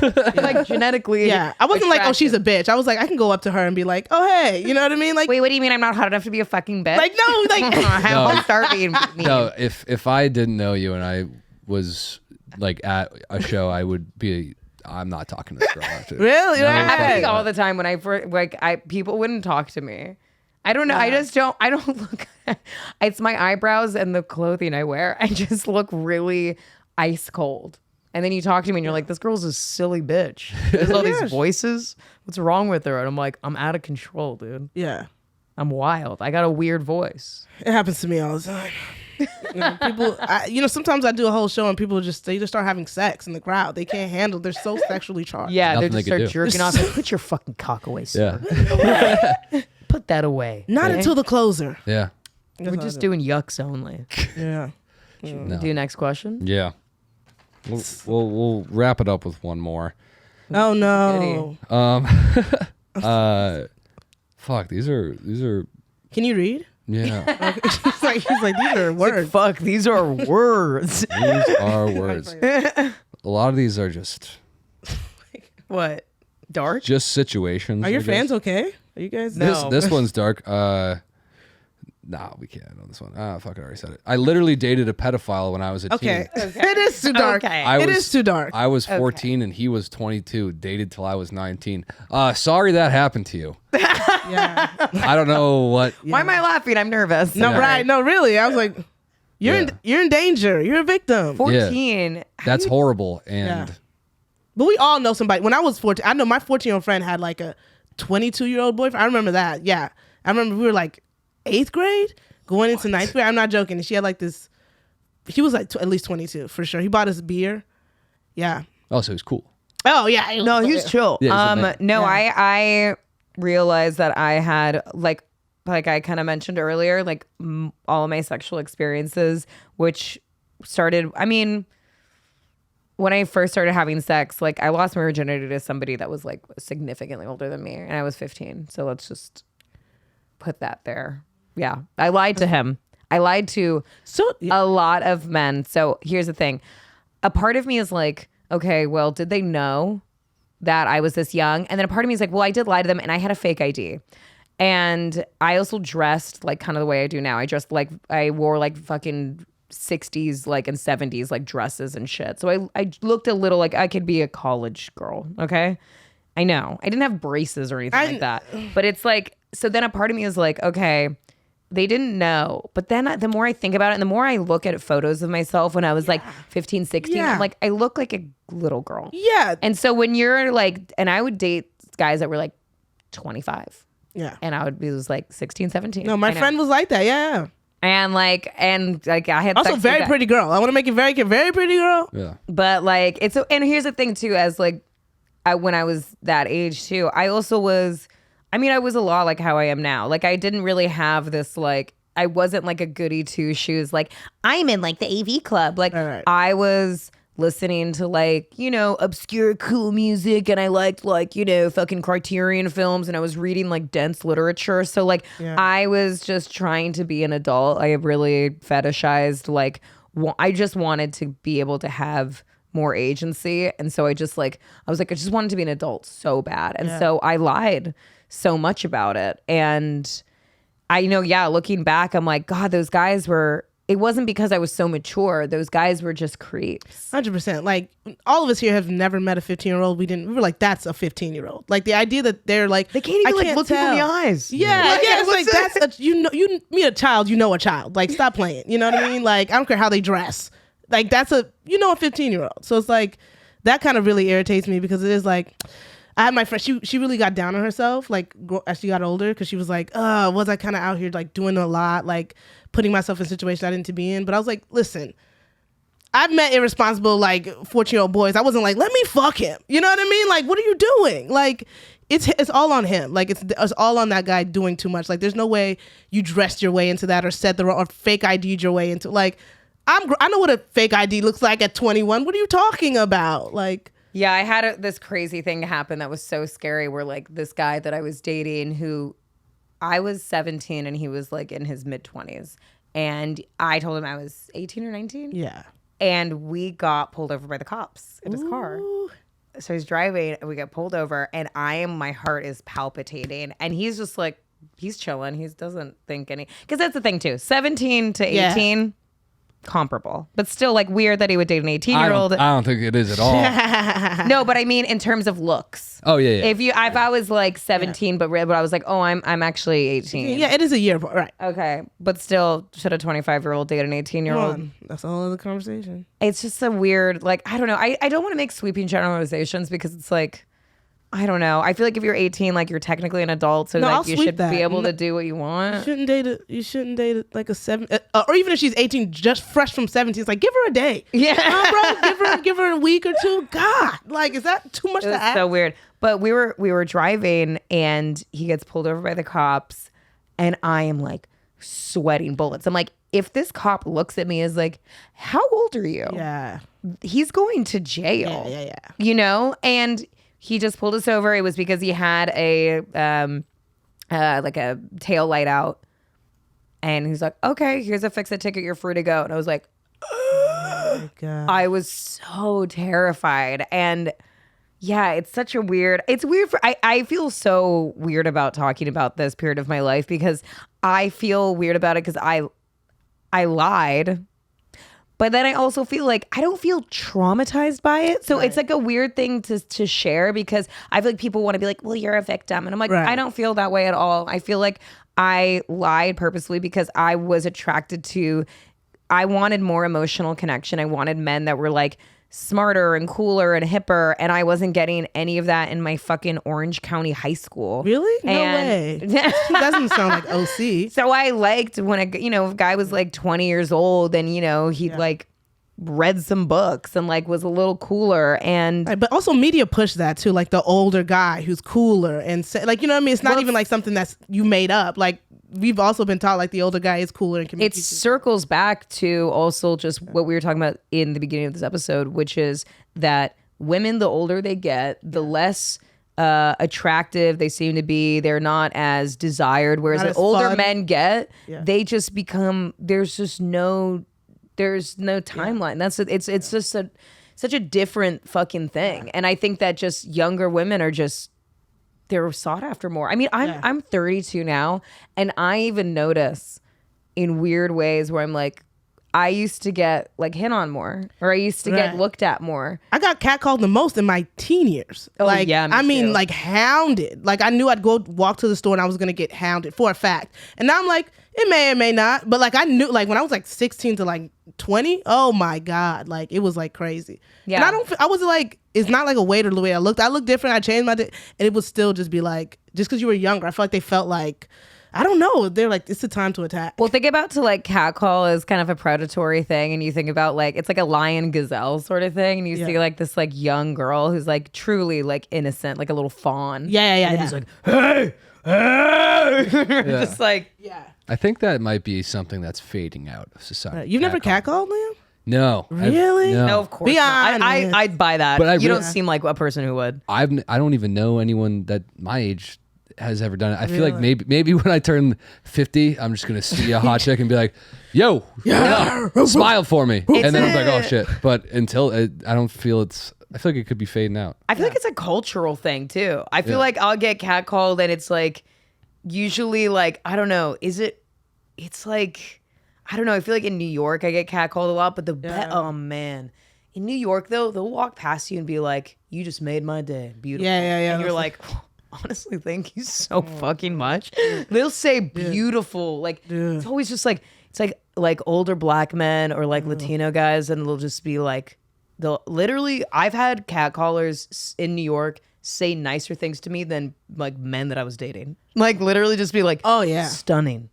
Like genetically. Yeah, I wasn't like, oh, attractive. she's a bitch. I was like, I can go up to her and be like, oh, hey, you know what I mean? Like, Wait, what do you mean I'm not hot enough to be a fucking bitch? like no, like, Don't start being mean. No, if I didn't know you and I was like at a show, I would be. I'm not talking to this girl after. really? No, It happens Right. all the time when people wouldn't talk to me. I don't know. I don't look. It's my eyebrows and the clothing I wear. I just look really ice cold. And then you talk to me and you're like, this girl's a silly bitch. There's all these voices. What's wrong with her? And I'm like, I'm out of control, dude. Yeah, I'm wild. I got a weird voice. it happens to me all the time. People, sometimes I do a whole show and people just start having sex in the crowd. They can't handle. They're so sexually charged. Yeah, Nothing they they just could start do. jerking off. Like, put your fucking cock away, sir. Yeah, Put that away. Not okay? until the closer. yeah, We're just doing yucks only. Yeah. no. Do next question. Yeah. We'll wrap it up with one more. Oh no. Fuck, these are Can you read? yeah. he's like these are words. Fuck, these are words. These are words. A lot of these are just What? Dark? situations. Are your I guess. fans okay? Are you guys? No. This one's dark. Nah, we can't know this one. Fuck, I already said it. I literally dated a pedophile when I was a Okay. teen. It is too dark. Okay. I It was- is too dark. I was 14 and he was 22. Dated till I was 19. Sorry that happened to you. Yeah. I don't know what. Why am I laughing? I'm nervous. No, Yeah. right. No, really. I was like, you're Yeah. in danger. You're a victim. 14. That's horrible. And But we all know somebody. When I was 14, I know my 14-year-old friend had like a 22-year-old boyfriend. I remember that. Yeah. I remember we were like 8th grade going into 9th grade. I'm not joking. And she had like this, he was like at least 22 for sure. He bought us beer. Yeah. Oh, so he's cool. Oh, yeah. No, he's chill. Yeah, he's a man. No, I realized that I had like I kind of mentioned earlier, like all of my sexual experiences, which started, I mean, when I first started having sex, like I lost my virginity to somebody that was like significantly older than me, and I was 15. So let's just put that there. Yeah, I lied to him. I lied to a lot of men. So here's the thing. A part of me is like, okay, well, did they know that I was this young? And then a part of me is like, well, I did lie to them and I had a fake ID. And I also dressed like kind of the way I do now. I dressed like, I wore like fucking 60s like and 70s like dresses and shit. So I looked a little like I could be a college girl. Okay. I know. I didn't have braces or anything like that. But it's like, so then a part of me is like, okay, they didn't know. But then the more I think about it and the more I look at photos of myself when I was like 15, 16, I'm like, I look like a little girl. Yeah. And so when you're like, and I would date guys that were like 25. Yeah. And I would be was like 16, 17. No, my friend was like that. Yeah. And like I had Also sex with very that- pretty girl. I want to make it very clear. Very pretty girl. Yeah. But like it's and here's the thing too, as like when I was that age too, I also was, I mean, I was a lot like how I am now. Like I didn't really have this like, I wasn't like a goody two shoes. Like I'm in like the AV club. Like Right. I was listening to like, you know, obscure cool music, and I liked like, you know, fucking Criterion films, and I was reading like dense literature. So like I was just trying to be an adult. I really fetishized like I just wanted to be able to have more agency. And so I just like, I was like, I just wanted to be an adult so bad. And so I lied so much about it. And I know, yeah, looking back, I'm like, God, those guys were, it wasn't because I was so mature. Those guys were just creeps. 100%. Like all of us here have never met a 15-year-old. We were like, that's a 15-year-old. Like the idea that they're like, They can't even like look people in the tell. eyes. Yeah, it's like that's you meet a child, you know a child. Like stop playing. You know what I mean? Like I don't care how they dress. Like that's a 15-year-old. So it's like that kind of really irritates me because it is like I had my friend. She really got down on herself like as she got older because she was like, was I kind of out here like doing a lot, like putting myself in situations I didn't to be in. But I was like, listen, I've met irresponsible like 14-year-old boys. I wasn't like, let me fuck him. You know what I mean? Like, what are you doing? Like, it's all on him. Like, it's all on that guy doing too much. Like, there's no way you dressed your way into that or said the wrong or fake ID'd your way into like. I know what a fake ID looks like at 21. What are you talking about? Like, Yeah, I had this crazy thing happen that was so scary where like this guy that I was dating who I was 17 and he was like in his mid 20s. And I told him I was 18 or 19. yeah. And we got pulled over by the cops in his car. So he's driving and we get pulled over and my heart is palpitating. And he's just like, he's chilling. He doesn't think any, because that's the thing too. 17 to 18. Comparable, but still like weird that he would date an 18-year-old. I don't think it is at all. No, but I mean in terms of looks. Oh yeah. If I was like 17, but I was like, oh, I'm actually 18. Yeah, it is a year apart, right? Okay, but still, should a 25-year-old date an 18-year-old? That's a whole other conversation. It's just a weird, like, I don't know. I don't want to make sweeping generalizations because it's like, I don't know. I feel like if you're 18, like you're technically an adult, so No, like I'll you sweep should that. be able No. to do what you want. You shouldn't date like a 7, or even if she's 18, just fresh from 17. It's like give her a day. Yeah. Bro, give her a week or two. God, like is that too much It to was ask? so weird. But we were driving and he gets pulled over by the cops and I am like sweating bullets. I'm like, if this cop looks at me as like, how old are you? Yeah, He's going to jail. yeah. You know? And he just pulled us over. It was because he had a like a tail light out. And he's like, okay, here's a fix-it ticket. You're free to go. And I was like, God. I was so terrified. And yeah, it's such a weird, it's weird I feel so weird about talking about this period of my life because I feel weird about it because I lied. But then I also feel like I don't feel traumatized by it. So it's like a weird thing to share because I feel like people want to be like, well, you're a victim. And I'm like, Right. I don't feel that way at all. I feel like I lied purposely because I was attracted to, I wanted more emotional connection. I wanted men that were like smarter and cooler and hipper, and I wasn't getting any of that in my fucking Orange County high school. Really? No And- way. She doesn't sound like OC. So I liked when a guy was like 20 years old and he'd like read some books and like was a little cooler and Right, but also media push that too, like the older guy who's cooler and like you know what I mean. It's not even like something that's you made up. Like we've also been taught like the older guy is cooler and can make it circles back to also just what we were talking about in the beginning of this episode, which is that women, the older they get, the less attractive they seem to be. They're not as desired. Whereas Not the as older fun. men get, Yeah. they just become. There's no timeline. It's just such a different fucking thing. And I think that just younger women are just. They're sought after more. I mean, I'm 32 now, and I even notice in weird ways where I'm like, I used to get like hit on more, or I used to get Right. looked at more. I got catcalled the most in my teen years. Oh, like, yeah, me I mean, too. like hounded. Like I knew I'd go walk to the store and I was gonna get hounded for a fact. And now I'm like, it may or may not. But like I knew, like when I was like 16 to like 20, oh my god, like it was like crazy. Yeah. And I wasn't like, it's not like a weight or the way I looked. I looked different. I changed and it would still just be like, just because you were younger, I felt like they felt like, I don't know. They're like, it's the time to attack. Well, think about to like catcall as kind of a predatory thing, and you think about like it's like a lion gazelle sort of thing, and you see like this like young girl who's like truly like innocent, like a little fawn. Yeah. And he's like, hey, hey. Just like yeah. I think that might be something that's fading out of society. You've never Catcall. catcalled, Liam? No. Really? no. no, of course Be not. honest. I'd buy that. But I You don't really- seem like a person who would. I don't even know anyone that my age has ever done it. I feel like maybe when I turn 50, I'm just gonna see a hot chick and be like, "Yo, what up? Smile for me," and then I'm like, "Oh shit!" But until I don't feel it's. I feel like it could be fading out. I feel like it's a cultural thing too. I feel like I'll get catcalled and it's like usually like I don't know, it's like I don't know, I feel like in New York I get catcalled a lot, but oh man. In New York though, they'll walk past you and be like, "You just made my day. Beautiful." Yeah. And you're like, honestly, thank you so fucking much. They'll say beautiful. Like it's always just like it's like older black men or like Latino guys, and they'll just be like they'll literally I've had catcallers in New York say nicer things to me than like men that I was dating. Like literally just be like, Oh, yeah. stunning,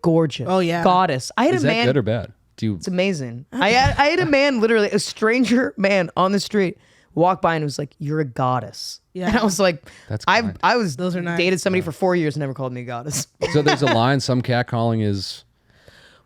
gorgeous, Oh, yeah. goddess. I had Is a that man. good or bad? Do you? It's amazing. I had a man, literally a stranger man on the street, walk by and was like, "You're a goddess." Yeah. And I was like, That's I kind. was Those are nice. dated somebody for 4 years and never called me a goddess. So there's a line. Some catcalling is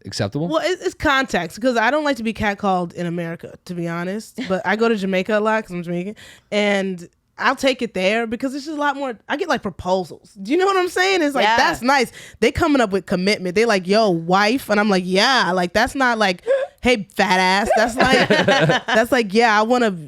acceptable. Well, it's context because I don't like to be catcalled in America, to be honest. But I go to Jamaica a lot because I'm Jamaican, and I'll take it there because it's just a lot more. I get like proposals. Do you know what I'm saying? It's like Yeah. that's nice. They coming up with commitment. They like, "Yo, wife," and I'm like, "Yeah." Like that's not like, "Hey, fat ass." That's like that's like, "Yeah,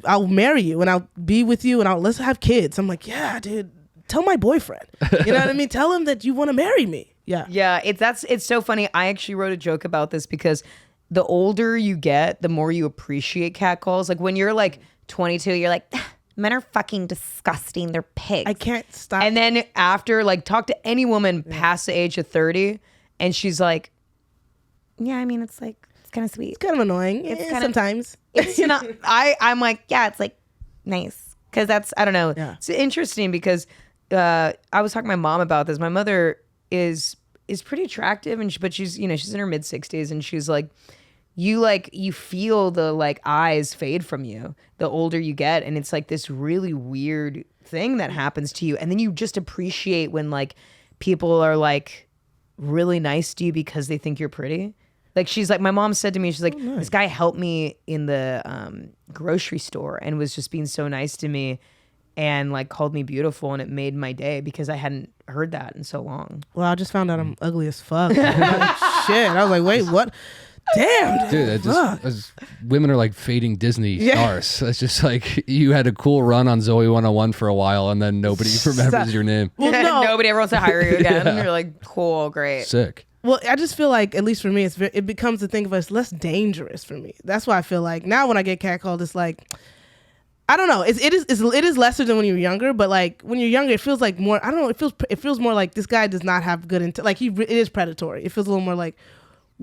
I'll marry you and I'll be with you and let's have kids." I'm like, "Yeah, dude. Tell my boyfriend." You know what I mean? Tell him that you want to marry me. Yeah. Yeah, it's so funny. I actually wrote a joke about this because the older you get, the more you appreciate catcalls. Like when you're like 22, you're like, men are fucking disgusting. They're pigs. I can't stop. And then after, like, talk to any woman past the age of 30, and she's like, Yeah, I mean, it's like, it's kind of sweet. it's kind of annoying sometimes. it's not. I'm like, yeah, it's like nice because that's I don't know. Yeah. It's interesting because I was talking to my mom about this. My mother is pretty attractive, but she's she's in her mid 60s, and she's like. You feel the like eyes fade from you the older you get, and it's like this really weird thing that happens to you, and then you just appreciate when like people are like really nice to you because they think you're pretty. Like she's like, my mom said to me, she's like, this guy helped me in the grocery store and was just being so nice to me and like called me beautiful, and it made my day because I hadn't heard that in so long. Well, I just found out I'm ugly as fuck. I'm like, shit. I was like, wait, what? Damn, Dude, women are like fading Disney stars. It's just like you had a cool run on Zoe 101 for a while, and then nobody remembers your name. Well, no. Nobody ever wants to hire you again. You're like, cool, great. Sick. Well, I just feel like, at least for me, it becomes a thing of it's less dangerous for me. That's why I feel like now when I get catcalled, it's like, I don't know. It is lesser than when you're younger, but like when you're younger, it feels like more. I don't know. It feels more like this guy does not have good intent. Like it is predatory. It feels a little more like,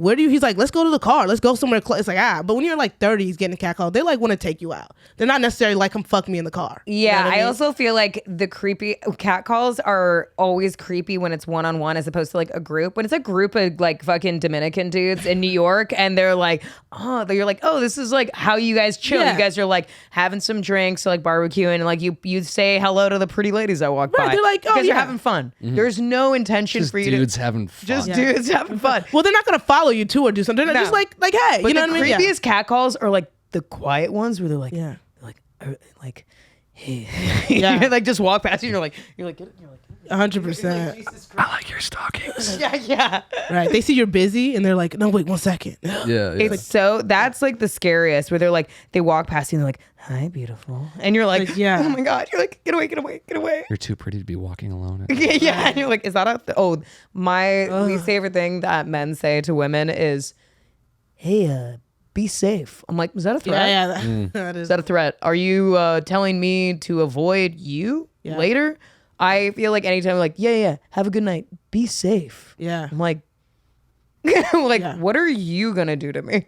where do you, he's like, let's go to the car. Let's go somewhere close. It's like, but when you're like 30, he's getting catcalled. They like want to take you out. They're not necessarily like, come fuck me in the car. Yeah, You know what I mean? also feel like the creepy catcalls are always creepy when it's one-on-one as opposed to like a group. When it's a group of like fucking Dominican dudes in New York and they're like, you're like, oh, this is like how you guys chill. Yeah. You guys are like having some drinks, like barbecuing, and like you say hello to the pretty ladies that walk Right, by. they're like, oh, you guys yeah. are having fun. There's no intention Just for you dudes to having fun. just dudes having fun. Well, they're not going to follow you to or do something. They're No. just like, hey, But you know the what I mean? creepiest catcalls are like the quiet ones where they're like, Yeah. hey, Yeah. like just walk past you. And you're like, get it. You're like, 100%. I like your stockings. yeah. Right. They see you're busy and they're like, no, wait 1 second. Yeah. It's so that's like the scariest where they're like they walk past you and they're like, hi, beautiful, and you're like, Like, yeah. oh my god, you're like, get away. You're too pretty to be walking alone. Yeah, and you're like, is that my least favorite thing that men say to women is, hey, be safe. I'm like, is that a threat? Yeah. That is. Is that a threat? Are you telling me to avoid you Yeah. later? I feel like anytime, like, yeah, have a good night, be safe. Yeah. I'm like, like, Yeah. what are you gonna do to me?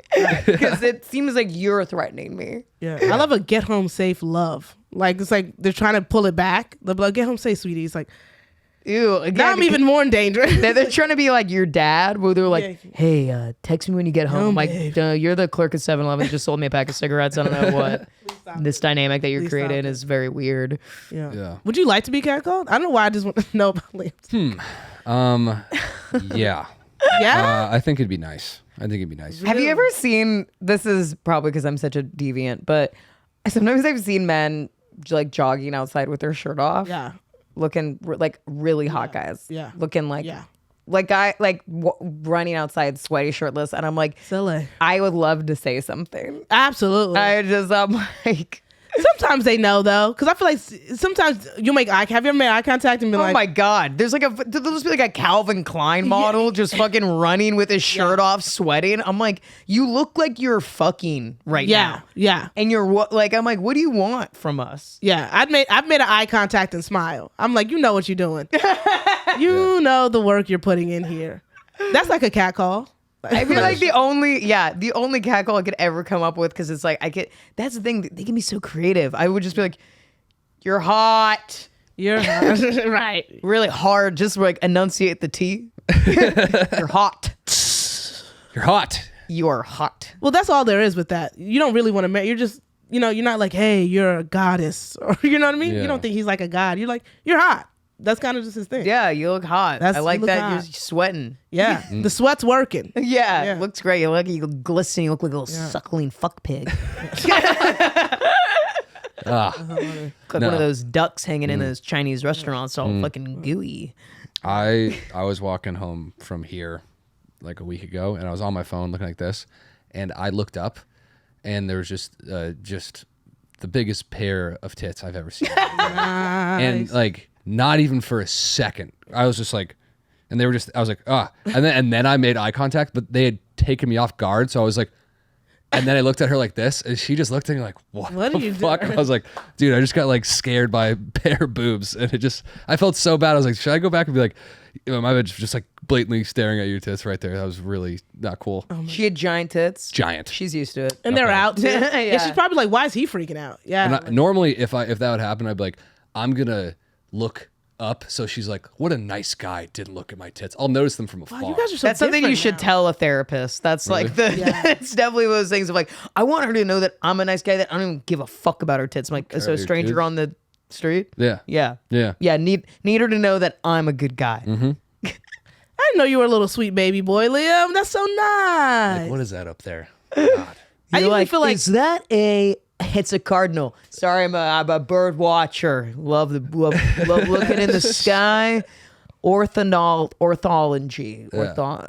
Because it seems like you're threatening me. Yeah. I love a get home safe love. Like, it's like they're trying to pull it back. They'll be like, get home safe, sweetie. It's like, Ew. Again, now I'm even more in danger. they're trying to be like your dad, where they're like, Yeah. hey, text me when you get home. I'm like, babe. you're the clerk at 7-Eleven, just sold me a pack of cigarettes. I don't know what. This dynamic that you're Please creating stop it. is very weird. Yeah. Yeah. Would you like to be catcalled? I don't know why I just want to know about Liam. Yeah. Yeah. I think it'd be nice. Have you ever seen, this is probably because I'm such a deviant, but sometimes I've seen men like jogging outside with their shirt off. Yeah. Looking like really hot guys. Yeah. Looking like, Yeah. running outside sweaty, shirtless. And I'm like, Silly. I would love to say something. Absolutely. I'm like, Sometimes they know though, because I feel like sometimes you make eye. Have you ever made eye contact and been oh like, my God. There'll just be like a Calvin Klein model just fucking running with his shirt off, sweating. I'm like, you look like you're fucking right yeah, now. yeah, And you're like, I'm like, what do you want from us? yeah. I've made an eye contact and smile. I'm like, you know what you're doing. You know the work you're putting in here. That's like a cat call. I feel like the only catcall I could ever come up with, because it's like that's the thing, they can be so creative. I would just be like, you're hot. You're right. Really hard, just like enunciate the T. You're hot. You're hot. You're hot. Well, that's all there is with that. You don't really want to marry. You're just, you're not like, hey, you're a goddess, or you know what I mean. Yeah. You don't think he's like a god. You're like, you're hot. That's kind of just his thing. Yeah, you look hot. That's- I you like look that hot. you're sweating. Yeah. The sweat's working. Yeah, Yeah. it looks great. You look glistening. You look like a little suckling fuck pig. Ah. Like No. one of those ducks hanging in those Chinese restaurants, all fucking gooey. I was walking home from here like a week ago, and I was on my phone looking like this, and I looked up, and there was just the biggest pair of tits I've ever seen, and like not even for a second, I was just like, and they were just, I was like, and then I made eye contact, but they had taken me off guard, so I was like. And then I looked at her like this, and she just looked at me like, "What What the are you fuck?" doing? I was like, "Dude, I just got like scared by a pair of boobs," and I felt so bad. I was like, "Should I go back and be like, my bitch just like blatantly staring at your tits right there? That was really not cool." She had giant tits. Giant. She's used to it. And they're Okay. out. Too. Yeah. Yeah. She's probably like, why is he freaking out? Yeah. And normally, if that would happen, I'd be like, "I'm gonna look up." So she's like, "What a nice guy didn't look at my tits. I'll notice them from afar." Wow, you guys are so That's something you different should now. tell a therapist. That's like it's definitely one of those things of like, I want her to know that I'm a nice guy, that I don't even give a fuck about her tits. I'm like, so a your stranger tits. on the street? Yeah. Yeah. Yeah. Yeah. Need her to know that I'm a good guy. I didn't know you were a little sweet baby boy, Liam. That's so nice. Like, what is that up there? God. I You're even feel like is that it's a cardinal. Sorry, I'm a bird watcher. Love looking in the sky. Orthology.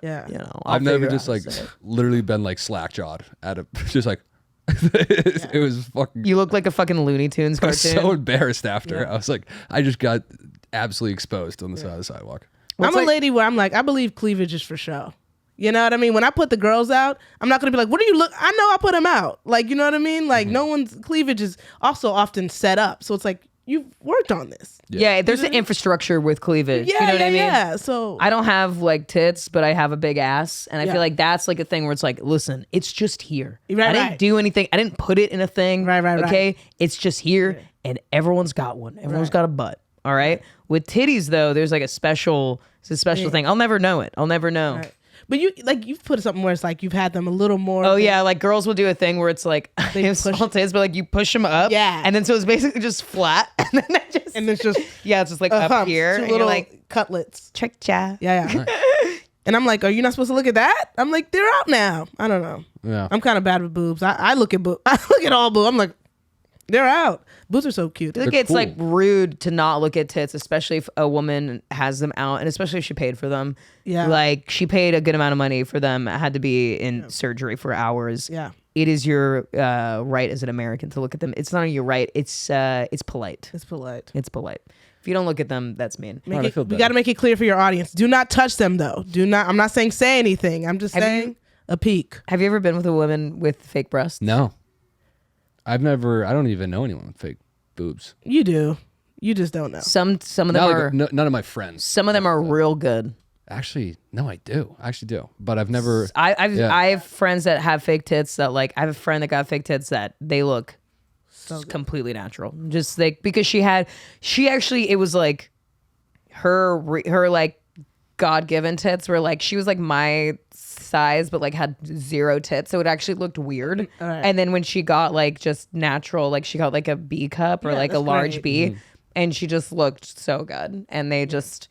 Yeah. You know, I've never just like. like literally been like slack jawed at a just like it was fucking. You look like a fucking Looney Tunes I was cartoon. so embarrassed after. I was like, I just got absolutely exposed on the side of the sidewalk. I'm like- a lady where I'm like, I believe cleavage is for show. You know what I mean? When I put the girls out, I'm not gonna be like, what do you look? I know I put them out. Like, you know what I mean? Like, no one's cleavage is also often set up. So it's like, you've worked on this. Yeah, there's an infrastructure with cleavage. Yeah, you know what I mean? yeah. So I don't have like tits, but I have a big ass, and I Yeah. feel like that's like a thing where it's like, listen, it's just here. Right, I didn't right. do anything. I didn't put it in a thing. Right. Okay, it's just here, and everyone's got one. Everyone's got a butt. All right. With titties though, there's like it's a special thing. I'll never know it. I'll never know. Right. But you've put something where it's like you've had them a little more. Oh yeah, like girls will do a thing where it's like they have push- small tits, but like you push them up, Yeah. and then so it's basically just flat, and then it just and it's just yeah, it's just like up humps, here, two and little you're like cutlets. tricked ya. Yeah. And I'm like, are you not supposed to look at that? I'm like, they're out now. I don't know. Yeah. I'm kind of bad with boobs. I look at I look at all boobs. I'm like, they're out. Boobs are so cute. I think They're it's like cool. rude to not look at tits, especially if a woman has them out, and especially if she paid for them. Yeah. like she paid a good amount of money for them. It had to be in surgery for hours. Yeah. it is your right as an American to look at them. It's not only your right; it's polite. It's polite. It's polite. If you don't look at them, that's mean. Make Alright, I it- feel we better. got to make it clear for your audience. Do not touch them, though. Do not. I'm not saying say anything. I'm just Have saying you- a peek. Have you ever been with a woman with fake breasts? No. I don't even know anyone with fake boobs. You do. You just don't know. Some of them Not like- are none of my friends. some of them are real good. Actually, no, I do. I actually do. But I've never. I have friends that have fake tits that like I have a friend that got fake tits that they look completely natural. Just like because she actually it was like her like God-given tits were like she was like my size but like had zero tits, so it actually looked weird. Alright. And then when she got like just natural, like she got like a B cup or Yeah, like a that's large great. B, and she just looked so good. And they just,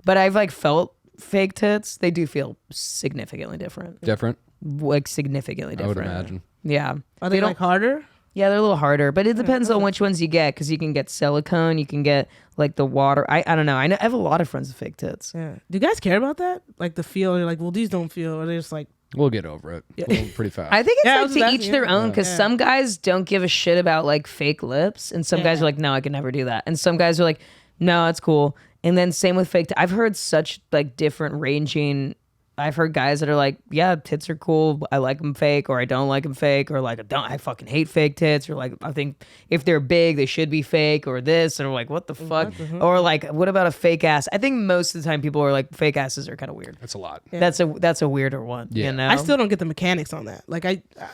but I've like felt fake tits. They do feel significantly different, Different, like significantly I would different. imagine. Yeah. Are they like harder? Yeah, they're a little harder, but it depends on which ones you get because you can get silicone, you can get like the water. I don't know. I have a lot of friends with fake tits. Yeah. Do you guys care about that? Like the feel? You're like, well, these don't feel. Or they're just like, We'll get over it. Pretty fast. I think it's Yeah, I like was to just each asking, their yeah. own because Yeah. some guys don't give a shit about like fake lips, and some guys Yeah. are like, no, I can never do that, and some guys are like, no, it's cool. And then same with fake. I've heard such like different ranging. I've heard guys that are like, yeah, tits are cool. I like them fake, or I don't like them fake, or like I fucking hate fake tits, or like I think if they're big they should be fake, or this, or like what the fuck, or like what about a fake ass? I think most of the time people are like fake asses are kind of weird. That's a lot. That's a weirder one. Yeah. You know? I still don't get the mechanics on that. Like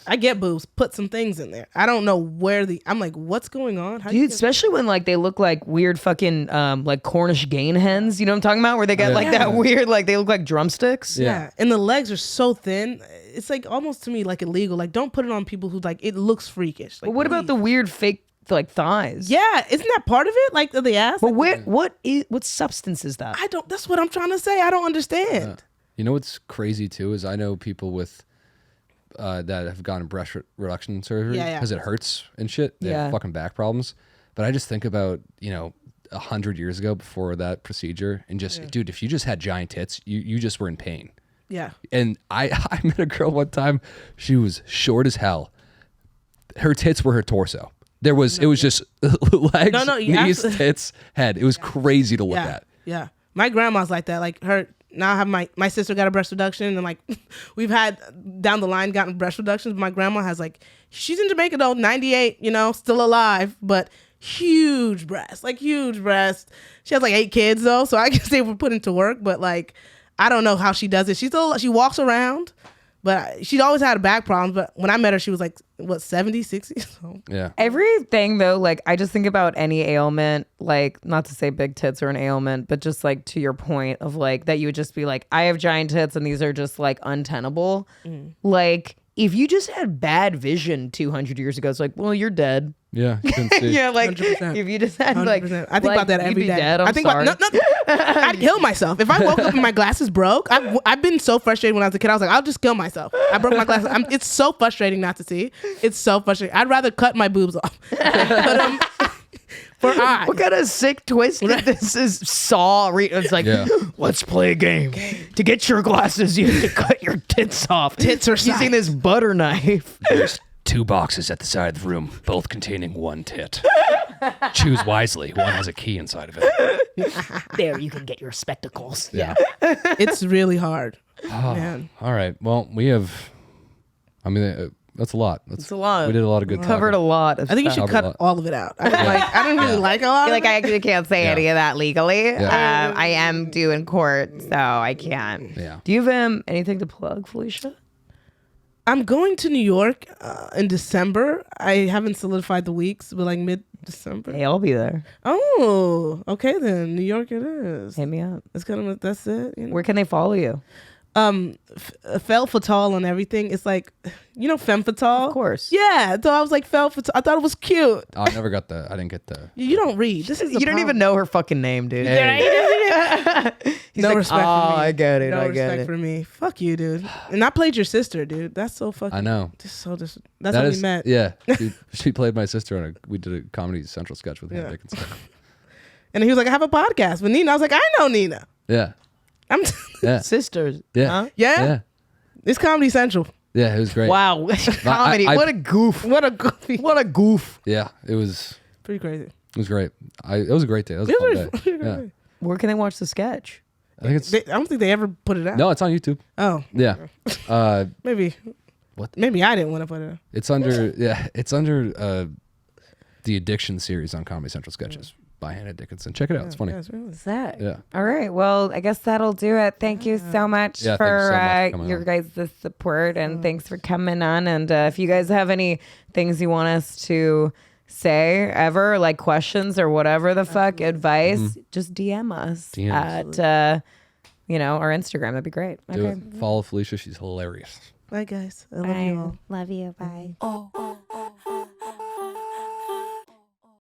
I get boobs, put some things in there. I don't know where I'm like, what's going on? How do you Dude, get- especially when like they look like weird fucking like Cornish game hens, you know what I'm talking about? Where they got like that weird, like they look like drumsticks. Yeah. And the legs are so thin. It's like almost to me like illegal. Like don't put it on people who like it looks freakish. Like, But what about the weird fake like thighs? Yeah, isn't that part of it? Like the ass? But Like, what substance is that? I don't that's what I'm trying to say. I don't understand. You know what's crazy too is I know people with that have gotten breast reduction surgery Yeah, yeah. because it hurts and shit. They Yeah. have fucking back problems. But I just think about 100 years ago before that procedure and just dude, if you just had giant tits, you just were in pain. Yeah. And I met a girl one time. She was short as hell. Her tits were her torso. It was just legs, No, you knees, absolutely- tits, head. It was crazy to look Yeah. at. Yeah. My grandma's like that. Like her now I have my sister got a breast reduction and like we've had down the line gotten breast reductions. My grandma has like she's in Jamaica though, 98, still alive, but huge breasts. Like huge breasts. She has like 8 kids though, so I guess they were put into work, but like I don't know how she does it. She walks around, but she'd always had back problems, but when I met her she was like what 70, 60? So Yeah. Everything though, like I just think about any ailment, like not to say big tits are an ailment, but just like to your point of like that you would just be like, I have giant tits and these are just like untenable. Like if you just had bad vision 200 years ago, it's like, well, you're dead. Yeah. You can see. Yeah, like 100%. if you just had like, 100%. I think about that you'd every be day. Dead, I'm I think sorry. about no, I'd kill myself if I woke up and my glasses broke. I've been so frustrated when I was a kid. I was like, I'll just kill myself. I broke my glasses. It's so frustrating not to see. It's so frustrating. I'd rather cut my boobs off. But, for eyes. What kind of sick twist? This is Saw. It's like, Yeah. let's play a game. To get your glasses, you have to cut your tits off. Tits are using sight. this butter knife. There's 2 boxes at the side of the room, both containing 1 tit. Choose wisely. One has a key inside of it. There, you can get your spectacles. Yeah. It's really hard. Man. All right. Well, we have. I mean, That's a lot. It's a lot. We did a lot of good. Covered a talking. lot of I think you stuff. should Covered a cut lot. all of it out. I didn't really like a lot. Like of I it. actually can't say Yeah. any of that legally. Yeah. I am due in court, so I can't. Yeah. Do you have anything to plug, Felicia? I'm going to New York in December. I haven't solidified the weeks, but like mid-December. Hey, I'll be there. Oh, okay then. New York it is. Hit me up. That's kind of that's it. You know? Where can they follow you? Femme Fatale and everything. It's like, you know, Femme Fatale. Of course. Yeah. So I was like Femme Fatale. I thought it was cute. Oh, I never got the. I didn't get the. You don't read. This is You don't even know her fucking name, dude. He's no like, respect oh, for me. I get it. No I get respect it. for me. Fuck you, dude. And I played your sister, dude. That's so fucking. I know. That's that's That how is- we met. Yeah. She played my sister on we did a Comedy Central sketch with Yeah. Hannah Dickinson. And he was like, I have a podcast with Nina. I was like, I know Nina. Yeah. I'm. Yeah. Sisters. Yeah. Huh? yeah? Yeah. It's Comedy Central. Yeah. It was great. Wow. Comedy. I- what a goof. What a goofy. What a goof. Yeah. It was Pretty crazy. great. It was a great day. It was a It fun was- day. Yeah. Where can they watch the sketch? I think it's I don't think they ever put it out. no. It's on YouTube. Oh, Yeah. maybe. What? Maybe I didn't want to put it out. It's under It's under the Addiction series on Comedy Central sketches by Hannah Dickinson. Check it out. It's funny. Yeah, it's really. That. Yeah. All right. Well, I guess that'll do it. Thank you so much Yeah, thank you for so much for coming your on. guys' support, and thanks for coming on. And if you guys have any things you want us to say ever, like questions or whatever the fuck, advice, just DM us DM at our Instagram. That'd be great. Do it. Follow Felicia. She's hilarious. Bye, guys. I love you all. Love you. Bye.